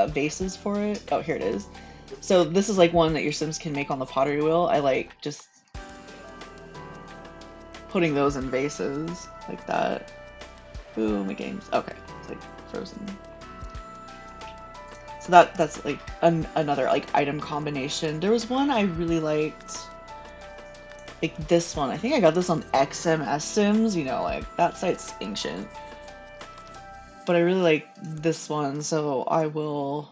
vases for it. Oh, here it is. So this is like one that your Sims can make on the pottery wheel. I like just putting those in vases like that. Ooh, my game's okay. It's like frozen. So that's like another like item combination. There was one I really liked, like this one. I think I got this on XMS Sims. You know, like that site's ancient, but I really like this one, so I will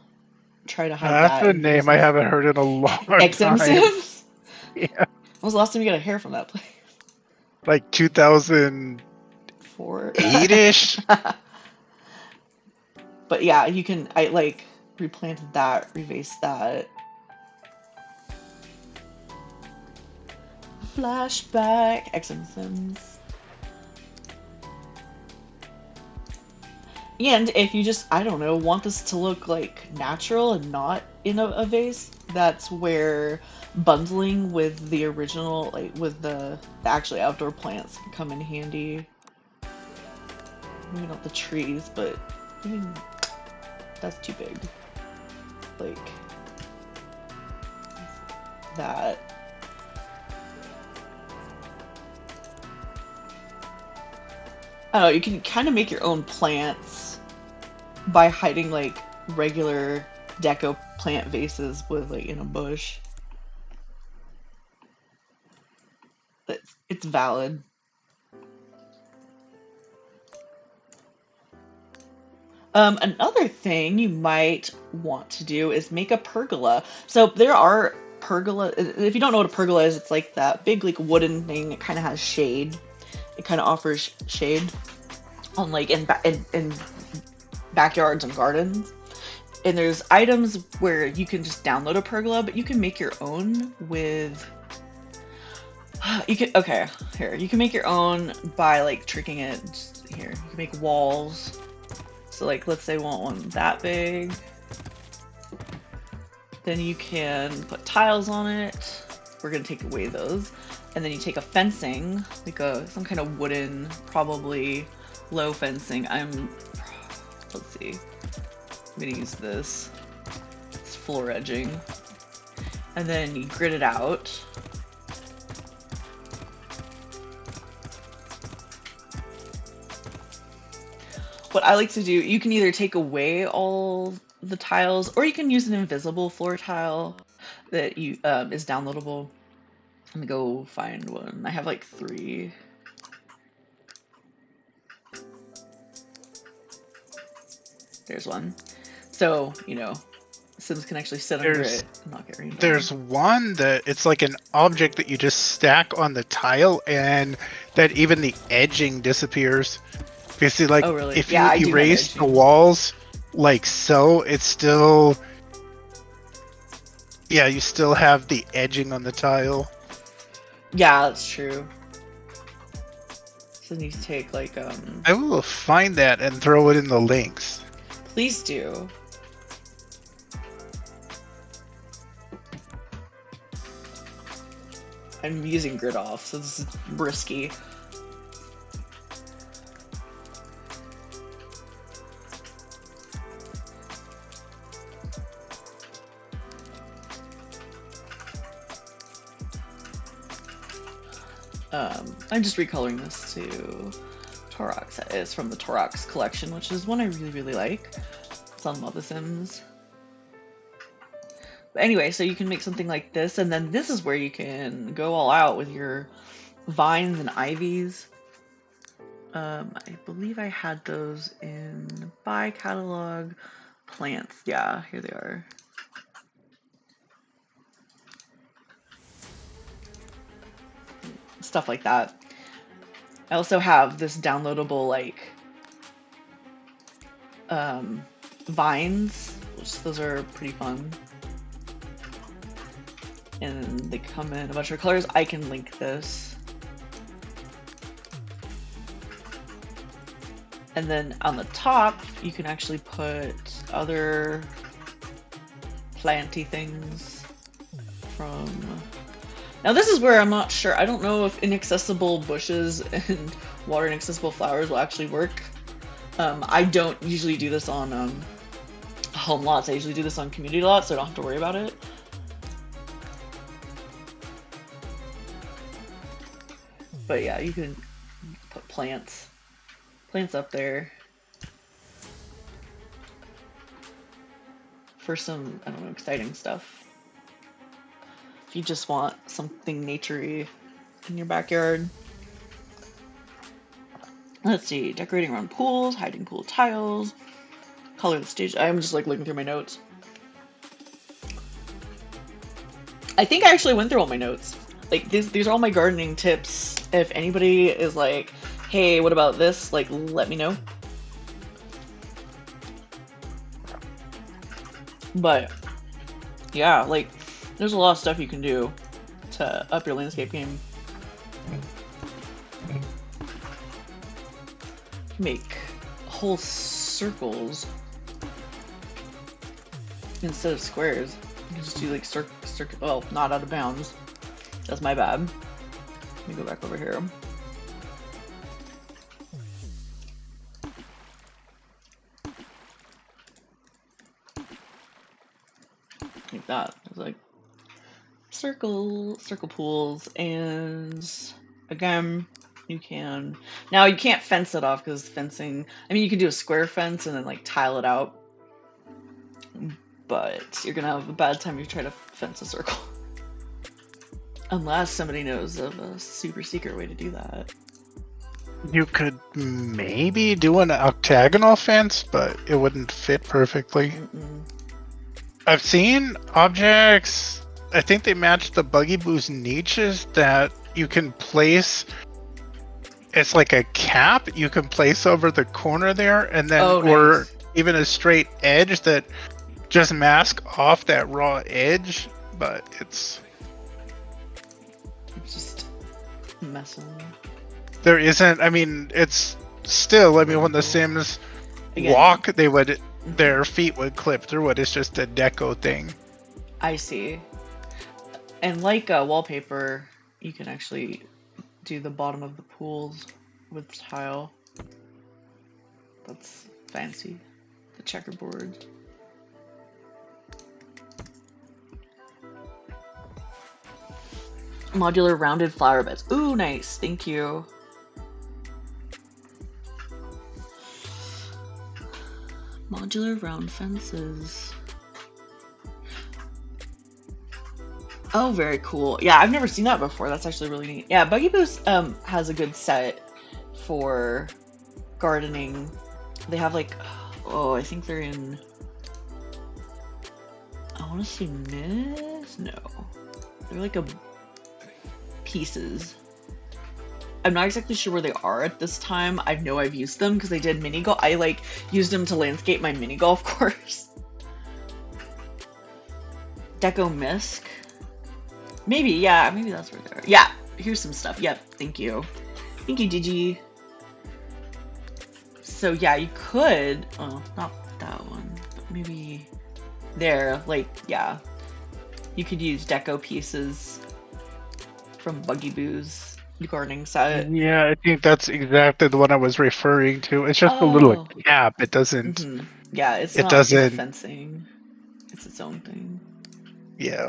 try to hide That's that a in name I vases. haven't heard in a long XM time. Sims. Yeah, When was the last time you got a hair from that place? like 2008-ish. 4. But yeah, you can. I like replanted that, rebased that. Flashback, XM Sims. And if you just, I don't know, want this to look like natural and not in a vase, that's where bundling with the original, like with the actually outdoor plants can come in handy. Maybe not the trees, but I mean, that's too big. Like that. I don't know, you can kind of make your own plants by hiding like regular deco plant vases with like in a bush. It's valid. Another thing you might want to do is make a pergola. So there are pergola. If you don't know what a pergola is, it's like that big like wooden thing. It kind of has shade. It kind of offers shade on like in backyards and gardens. And there's items where you can just download a pergola, but you can make your own with. You can here. You can make your own by like tricking it. Just, here, you can make walls. So like, let's say we want one that big. Then you can put tiles on it. We're gonna take away those, and then you take a fencing, like some kind of wooden, probably low fencing. Let's see. I'm gonna use this. It's floor edging, and then you grid it out. What I like to do, you can either take away all the tiles, or you can use an invisible floor tile that you is downloadable. Let me go find one. I have like 3. There's one. So, you know, Sims can actually sit under it and not get rained on. There's one that it's like an object that you just stack on the tile, and that even the edging disappears. Basically, like, oh, really? if Yeah, you erase the walls like so, it's still... Yeah, you still have the edging on the tile. Yeah, that's true. So you need to take, like, I will find that and throw it in the links. Please do. I'm using grid off, so this is risky. I'm just recoloring this to Torox. It's from the Torox collection, which is one I really, really like. It's on Love The Sims. But anyway, so you can make something like this, and then this is where you can go all out with your vines and ivies. I believe I had those in Buy Catalog Plants. Yeah, here they are. Stuff like that. I also have this downloadable, like, vines, which those are pretty fun. And they come in a bunch of colors. I can link this. And then on the top, you can actually put other planty things from... Now this is where I'm not sure. I don't know if inaccessible bushes and water inaccessible flowers will actually work. I don't usually do this on home lots. I usually do this on community lots, so I don't have to worry about it. But yeah, you can put plants up there for some, I don't know, exciting stuff. If you just want something naturey in your backyard. Let's see, decorating around pools, hiding pool tiles, color the stage. I'm just like looking through my notes. I think I actually went through all my notes. Like these are all my gardening tips. If anybody is like, hey, what about this? Like, let me know. But yeah, like there's a lot of stuff you can do to up your landscape game. Make whole circles instead of squares. You can just do like circle. Well, not out of bounds. That's my bad. Let me go back over here. Like that. It's like circle pools, and again, you can, now you can't fence it off because fencing, I mean, you can do a square fence and then like tile it out, but you're gonna have a bad time if you try to fence a circle. Unless somebody knows of a super secret way to do that. You could maybe do an octagonal fence, but it wouldn't fit perfectly. I've seen objects, I think they match the Buggy Boo's niches, that you can place, it's like a cap you can place over the corner there, and then, or nice. even a straight edge that just mask off that raw edge, but it's just messing. There isn't, I mean, it's still, I mean, when the Sims walk, they would, their feet would clip through it. It's just a deco thing. I see. And like wallpaper, you can actually do the bottom of the pools with tile. That's fancy. The checkerboard. Modular rounded flower beds. Ooh, nice. Thank you. Modular round fences. Oh, very cool. Yeah, I've never seen that before. That's actually really neat. Yeah, Buggy Boost has a good set for gardening. They have like, oh, I think they're in, I want to say Miss? No. They're like pieces. I'm not exactly sure where they are at this time. I know I've used them because I did mini golf. I like used them to landscape my mini golf course. Deco Misc. Maybe, yeah, maybe that's where they are. Yeah, here's some stuff. Yep, thank you. Thank you, Digi. So yeah, you could, oh, not that one, but maybe there, like, yeah. You could use deco pieces from Buggy Boo's gardening set. Yeah, I think that's exactly the one I was referring to. It's just a little cap. It doesn't. Yeah, it's it not doesn't. Fencing. It's its own thing. Yeah.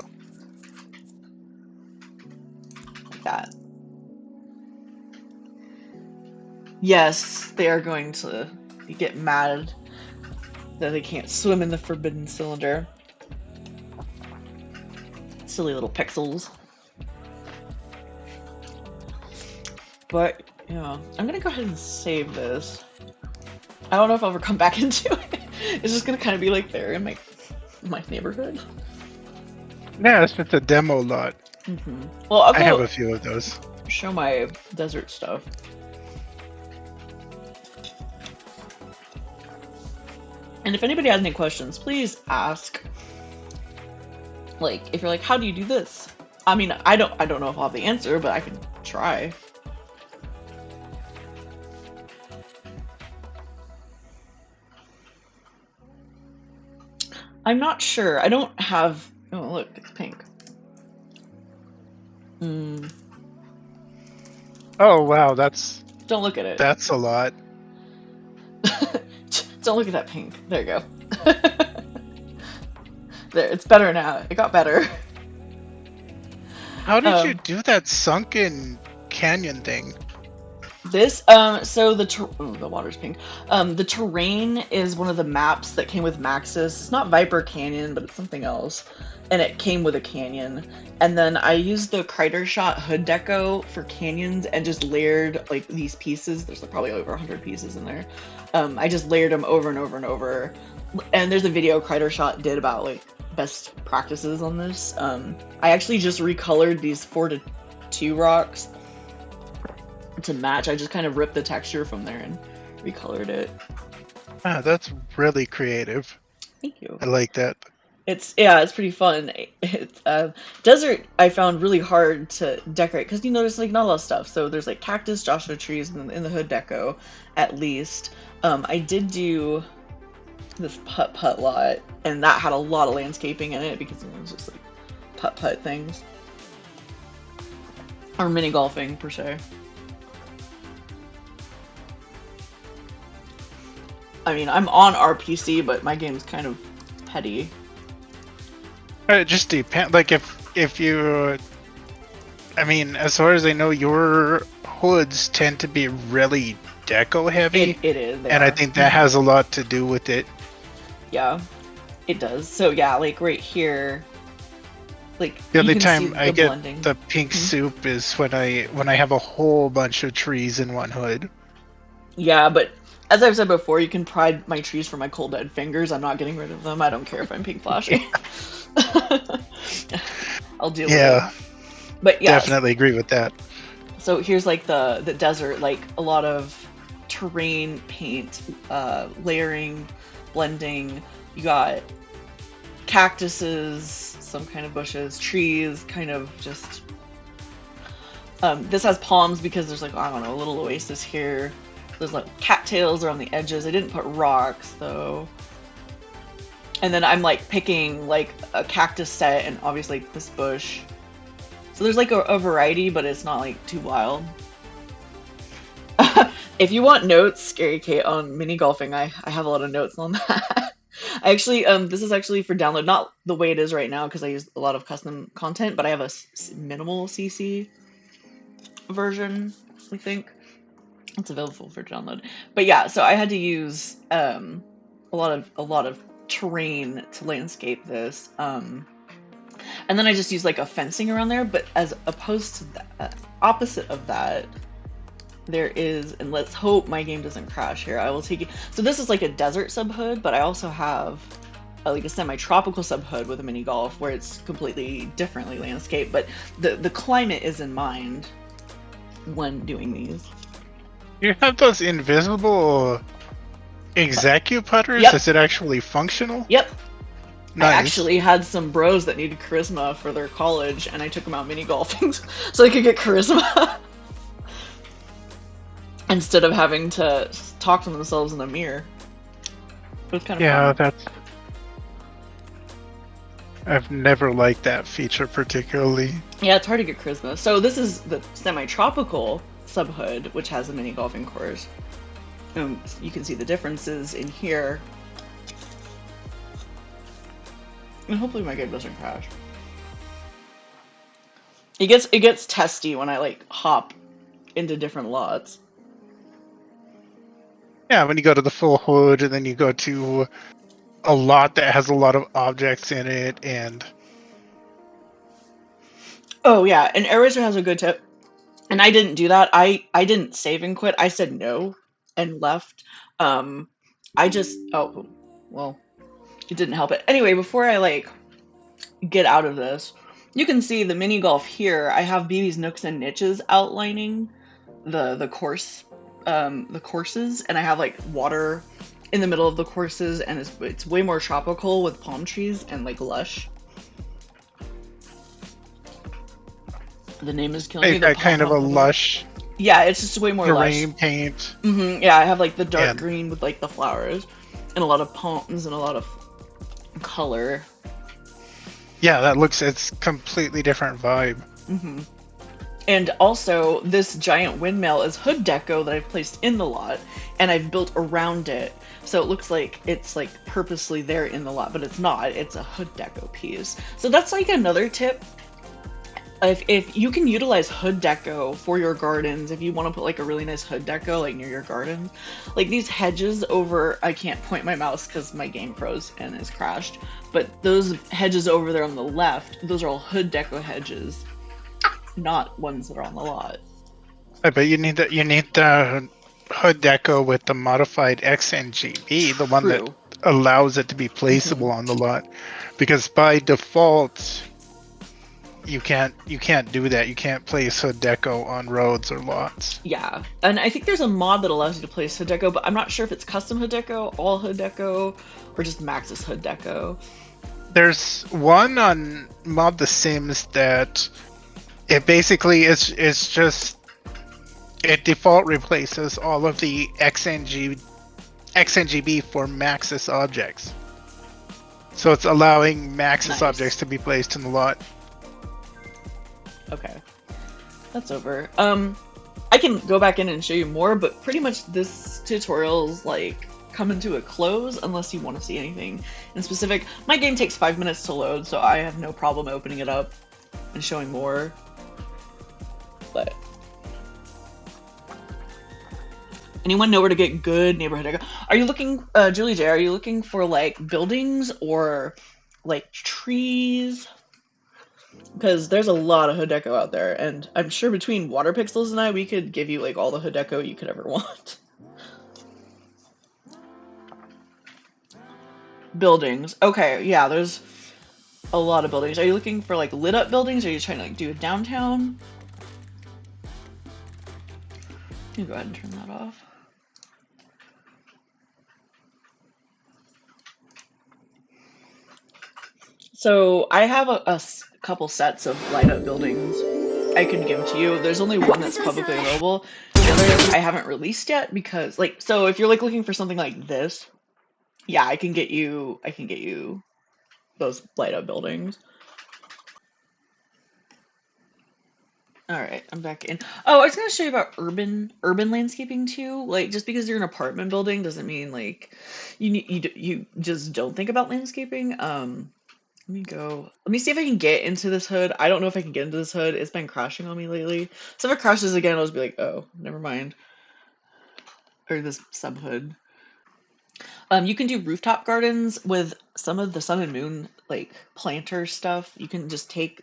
Like that. Yes, they are going to get mad that they can't swim in the forbidden cylinder. Silly little pixels. But, yeah, I'm gonna go ahead and save this. I don't know if I'll ever come back into it. It's just gonna kind of be like there in my neighborhood. Yeah, it's just a demo lot. Well, I'll go I have a few of those. Show my desert stuff. And if anybody has any questions, please ask. Like, if you're like, how do you do this? I mean, I don't know if I'll have the answer, but I can try. I'm not sure. I don't have. Oh, look, it's pink. Mm, Oh wow, that's don't look at it. a lot. Don't look at that pink. There you go. There, it's better now. It got better. How did you Um, do that sunken canyon thing? This, so ooh, the water's pink. The terrain is one of the maps that came with Maxis. It's not Viper Canyon, but it's something else. And it came with a canyon. And then I used the Crider Shot hood deco for canyons and just layered like these pieces. There's like, probably over 100 pieces in there. I just layered them over and over and over. And there's a video Crider Shot did about like best practices on this. I actually just recolored these 4 to 2 rocks to match. I just kind of ripped the texture from there and recolored it. Ah, that's really creative. Thank you. I like that. It's pretty fun. It's desert I found really hard to decorate because there's like not a lot of stuff. So there's like cactus, Joshua trees in the hood deco, at least. I did do this putt lot, and that had a lot of landscaping in it because it was just like putt things or mini golfing per se. I mean, I'm on RPC, but my game's kind of petty. It just depends. Like if you, I mean, as far as I know, your hoods tend to be really deco heavy. It is, and I think that has a lot to do with it. Yeah, it does. So yeah, like right here, like The only you can time see I the get blending. the pink soup is when I have a whole bunch of trees in one hood. Yeah, but as I've said before, you can pride my trees for my cold dead fingers. I'm not getting rid of them. I don't care if I'm pink flashing. I'll deal with it. But yeah, definitely agree with that. so here's like the desert, like a lot of terrain paint, layering, blending. You got cactuses, some kind of bushes, trees, kind of just. This has palms because there's like, I don't know, a little oasis here. There's like cattails around the edges. I didn't put rocks though. And then I'm like picking like a cactus set and obviously this bush. So there's like a variety, but it's not like too wild. If you want notes, Scary Kate, on mini golfing, I have a lot of notes on that. I actually, this is actually for download, not the way it is right now because I use a lot of custom content, but I have a minimal CC version, I think. It's available for download. But yeah, so I had to use a lot of terrain to landscape this. And then I just used like a fencing around there, but as opposed to that, opposite of that, there is, and let's hope my game doesn't crash here, I will take it. So this is like a desert subhood, but I also have like a semi-tropical subhood with a mini golf where it's completely differently landscaped, but the climate is in mind when doing these. You have those invisible execuputters? Yep. Is it actually functional? Yep. Nice. I actually had some bros that needed charisma for their college, and I took them out mini golfing so they could get charisma instead of having to talk to themselves in the mirror. It was kind of fun. I've never liked that feature particularly. Yeah, it's hard to get charisma. So this is the semi-tropical subhood, which has a mini golfing course. You can see the differences in here. And hopefully my game doesn't crash. It gets testy when I like hop into different lots. Yeah, when you go to the full hood and then you go to a lot that has a lot of objects in it and... Oh yeah, and Eraser has a good tip. And I didn't do that. I didn't save and quit. I said no and left. I just, oh, well, it didn't help it. Anyway, before I like get out of this, you can see the mini golf here. I have BB's nooks and niches outlining the course, the courses, and I have like water in the middle of the courses, and it's way more tropical with palm trees and like lush. The name is killing me. That kind of a lush. Yeah, it's just way more terrain lush. Paint. Yeah, I have like the dark green with like the flowers, and a lot of palms and a lot of color. Yeah, it's completely different vibe. Hmm. And also, this giant windmill is hood deco that I've placed in the lot, and I've built around it. So it looks like it's like purposely there in the lot, but it's not. It's a hood deco piece. So that's like another tip. If you can utilize hood deco for your gardens, if you want to put like a really nice hood deco like near your garden, like these hedges over, I can't point my mouse because my game froze and is crashed, but those hedges over there on the left, those are all hood deco hedges, not ones that are on the lot. I bet you need the hood deco with the modified XNGB, the one that True. allows it to be Hmm. placeable on the lot, because by default you can't do that. You can't place hood deco on roads or lots. Yeah, and I think there's a mod that allows you to place hood deco, but I'm not sure if it's custom hood deco, all hood deco, or just Max's hood deco. There's one on Mob the Sims that it basically is just it default replaces all of the XNGB for Maxis objects. So it's allowing Maxis Nice. objects to be placed in the lot. Okay, that's over. I can go back in and show you more, but pretty much this tutorial's like coming to a close unless you want to see anything in specific. My game takes 5 minutes to load, so I have no problem opening it up and showing more. But anyone know where to get good neighborhood deco? Are you looking, Julie J, are you looking for like buildings or like trees? Because there's a lot of hood deco out there, and I'm sure between Water Pixels and I, we could give you like all the hood deco you could ever want. Buildings. Okay, yeah, there's a lot of buildings. Are you looking for like lit up buildings? Or are you trying to like do a downtown? You go ahead and turn that off. So I have a couple sets of light up buildings I can give to you. There's only one that's publicly available. The others I haven't released yet because like, so if you're like looking for something like this, yeah, I can get you those light up buildings. All right, I'm back in. Oh, I was gonna show you about urban landscaping too. Like, just because you're an apartment building doesn't mean like you just don't think about landscaping. Let me go. Let me see if I can get into this hood. I don't know if I can get into this hood. It's been crashing on me lately. So if it crashes again, I'll just be like, oh, never mind. Or this sub hood. You can do rooftop gardens with some of the sun and moon like planter stuff. You can just take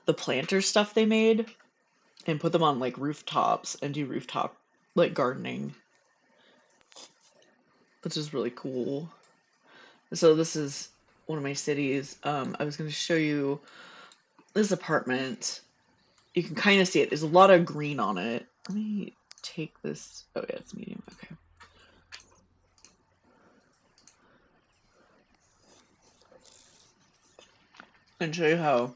the planter stuff they made and put them on like rooftops and do rooftop like gardening, which is really cool. So this is one of my cities. I was going to show you this apartment. You can kind of see it. There's a lot of green on it. Let me take this. Oh yeah, it's medium. Okay. And show you how.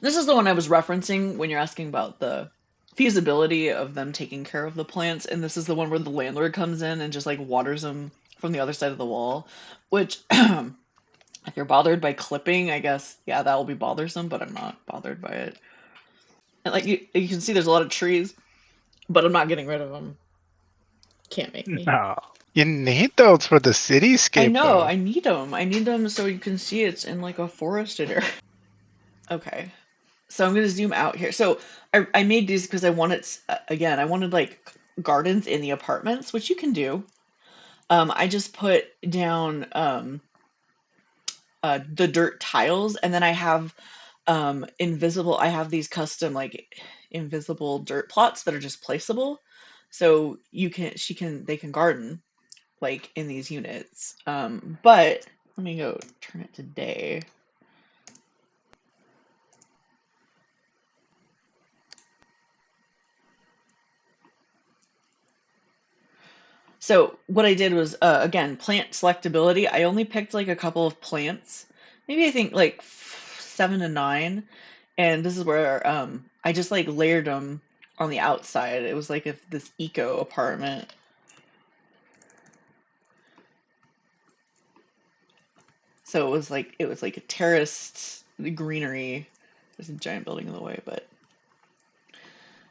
This is the one I was referencing when you're asking about the feasibility of them taking care of the plants, and this is the one where the landlord comes in and just like waters them from the other side of the wall, which if you're bothered by clipping, I guess, yeah, that will be bothersome, but I'm not bothered by it. And like you can see there's a lot of trees, but I'm not getting rid of them. Can't make me. No. You need those for the I cityscape know, though. I need them. I need them so you can see it's in like a forested area. Okay. So I'm gonna zoom out here. So I made these because I wanted, again, I wanted like gardens in the apartments, which you can do. I just put down the dirt tiles, and then I have invisible. I have these custom like invisible dirt plots that are just placeable, so they can garden like in these units. But let me go turn it to day. So what I did was again plant selectability. I only picked like a couple of plants, maybe I think like 7 to 9, and this is where I just like layered them on the outside. It was like if this eco apartment. So it was like a terraced greenery. There's a giant building in the way, but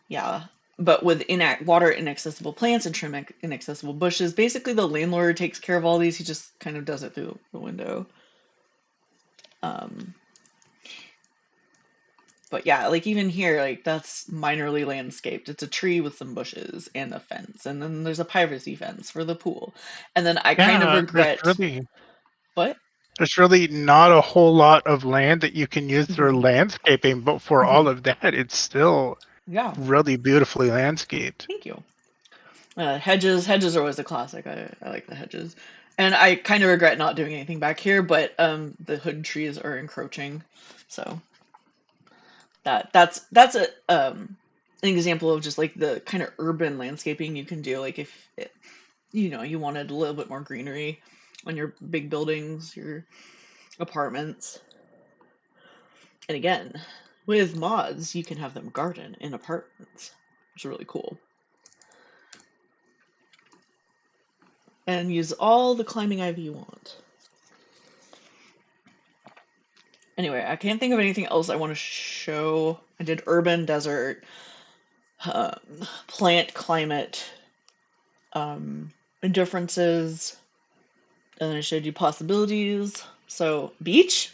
yeah. But with water inaccessible plants and trim inaccessible bushes, basically the landlord takes care of all these. He just kind of does it through the window. Um, but yeah, like even here, like that's minorly landscaped. It's a tree with some bushes and a fence, and then there's a privacy fence for the pool. And then I kind of Yeah, regret what? there's really not a whole lot of land that you can use for Hmm. landscaping, but for Hmm. all of that, it's still Yeah, really beautifully landscaped. thank you. Hedges are always a classic. I like the hedges, and I kind of regret not doing anything back here, but the hood trees are encroaching, so that's an example of just like the kind of urban landscaping you can do. Like if you wanted a little bit more greenery on your big buildings, your apartments, and again, with mods, you can have them garden in apartments, which is really cool. And use all the climbing ivy you want. Anyway, I can't think of anything else I want to show. I did urban, desert, um, plant, climate, um, differences, and then I showed you possibilities. So beach,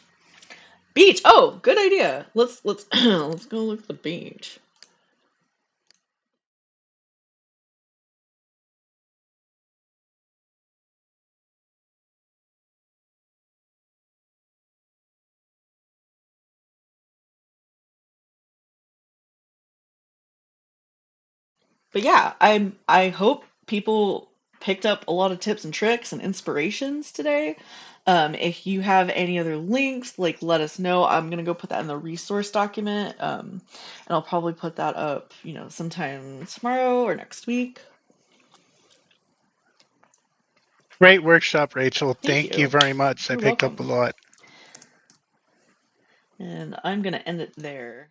beach. Oh, good idea. Let's let's go look at the beach. But yeah, I hope people picked up a lot of tips and tricks and inspirations today. If you have any other links, like let us know. I'm gonna go put that in the resource document, and I'll probably put that up, sometime tomorrow or next week. Great workshop, Rachel. Thank Thank you you. very much. I You're picked up a welcome. lot. And I'm gonna end it there.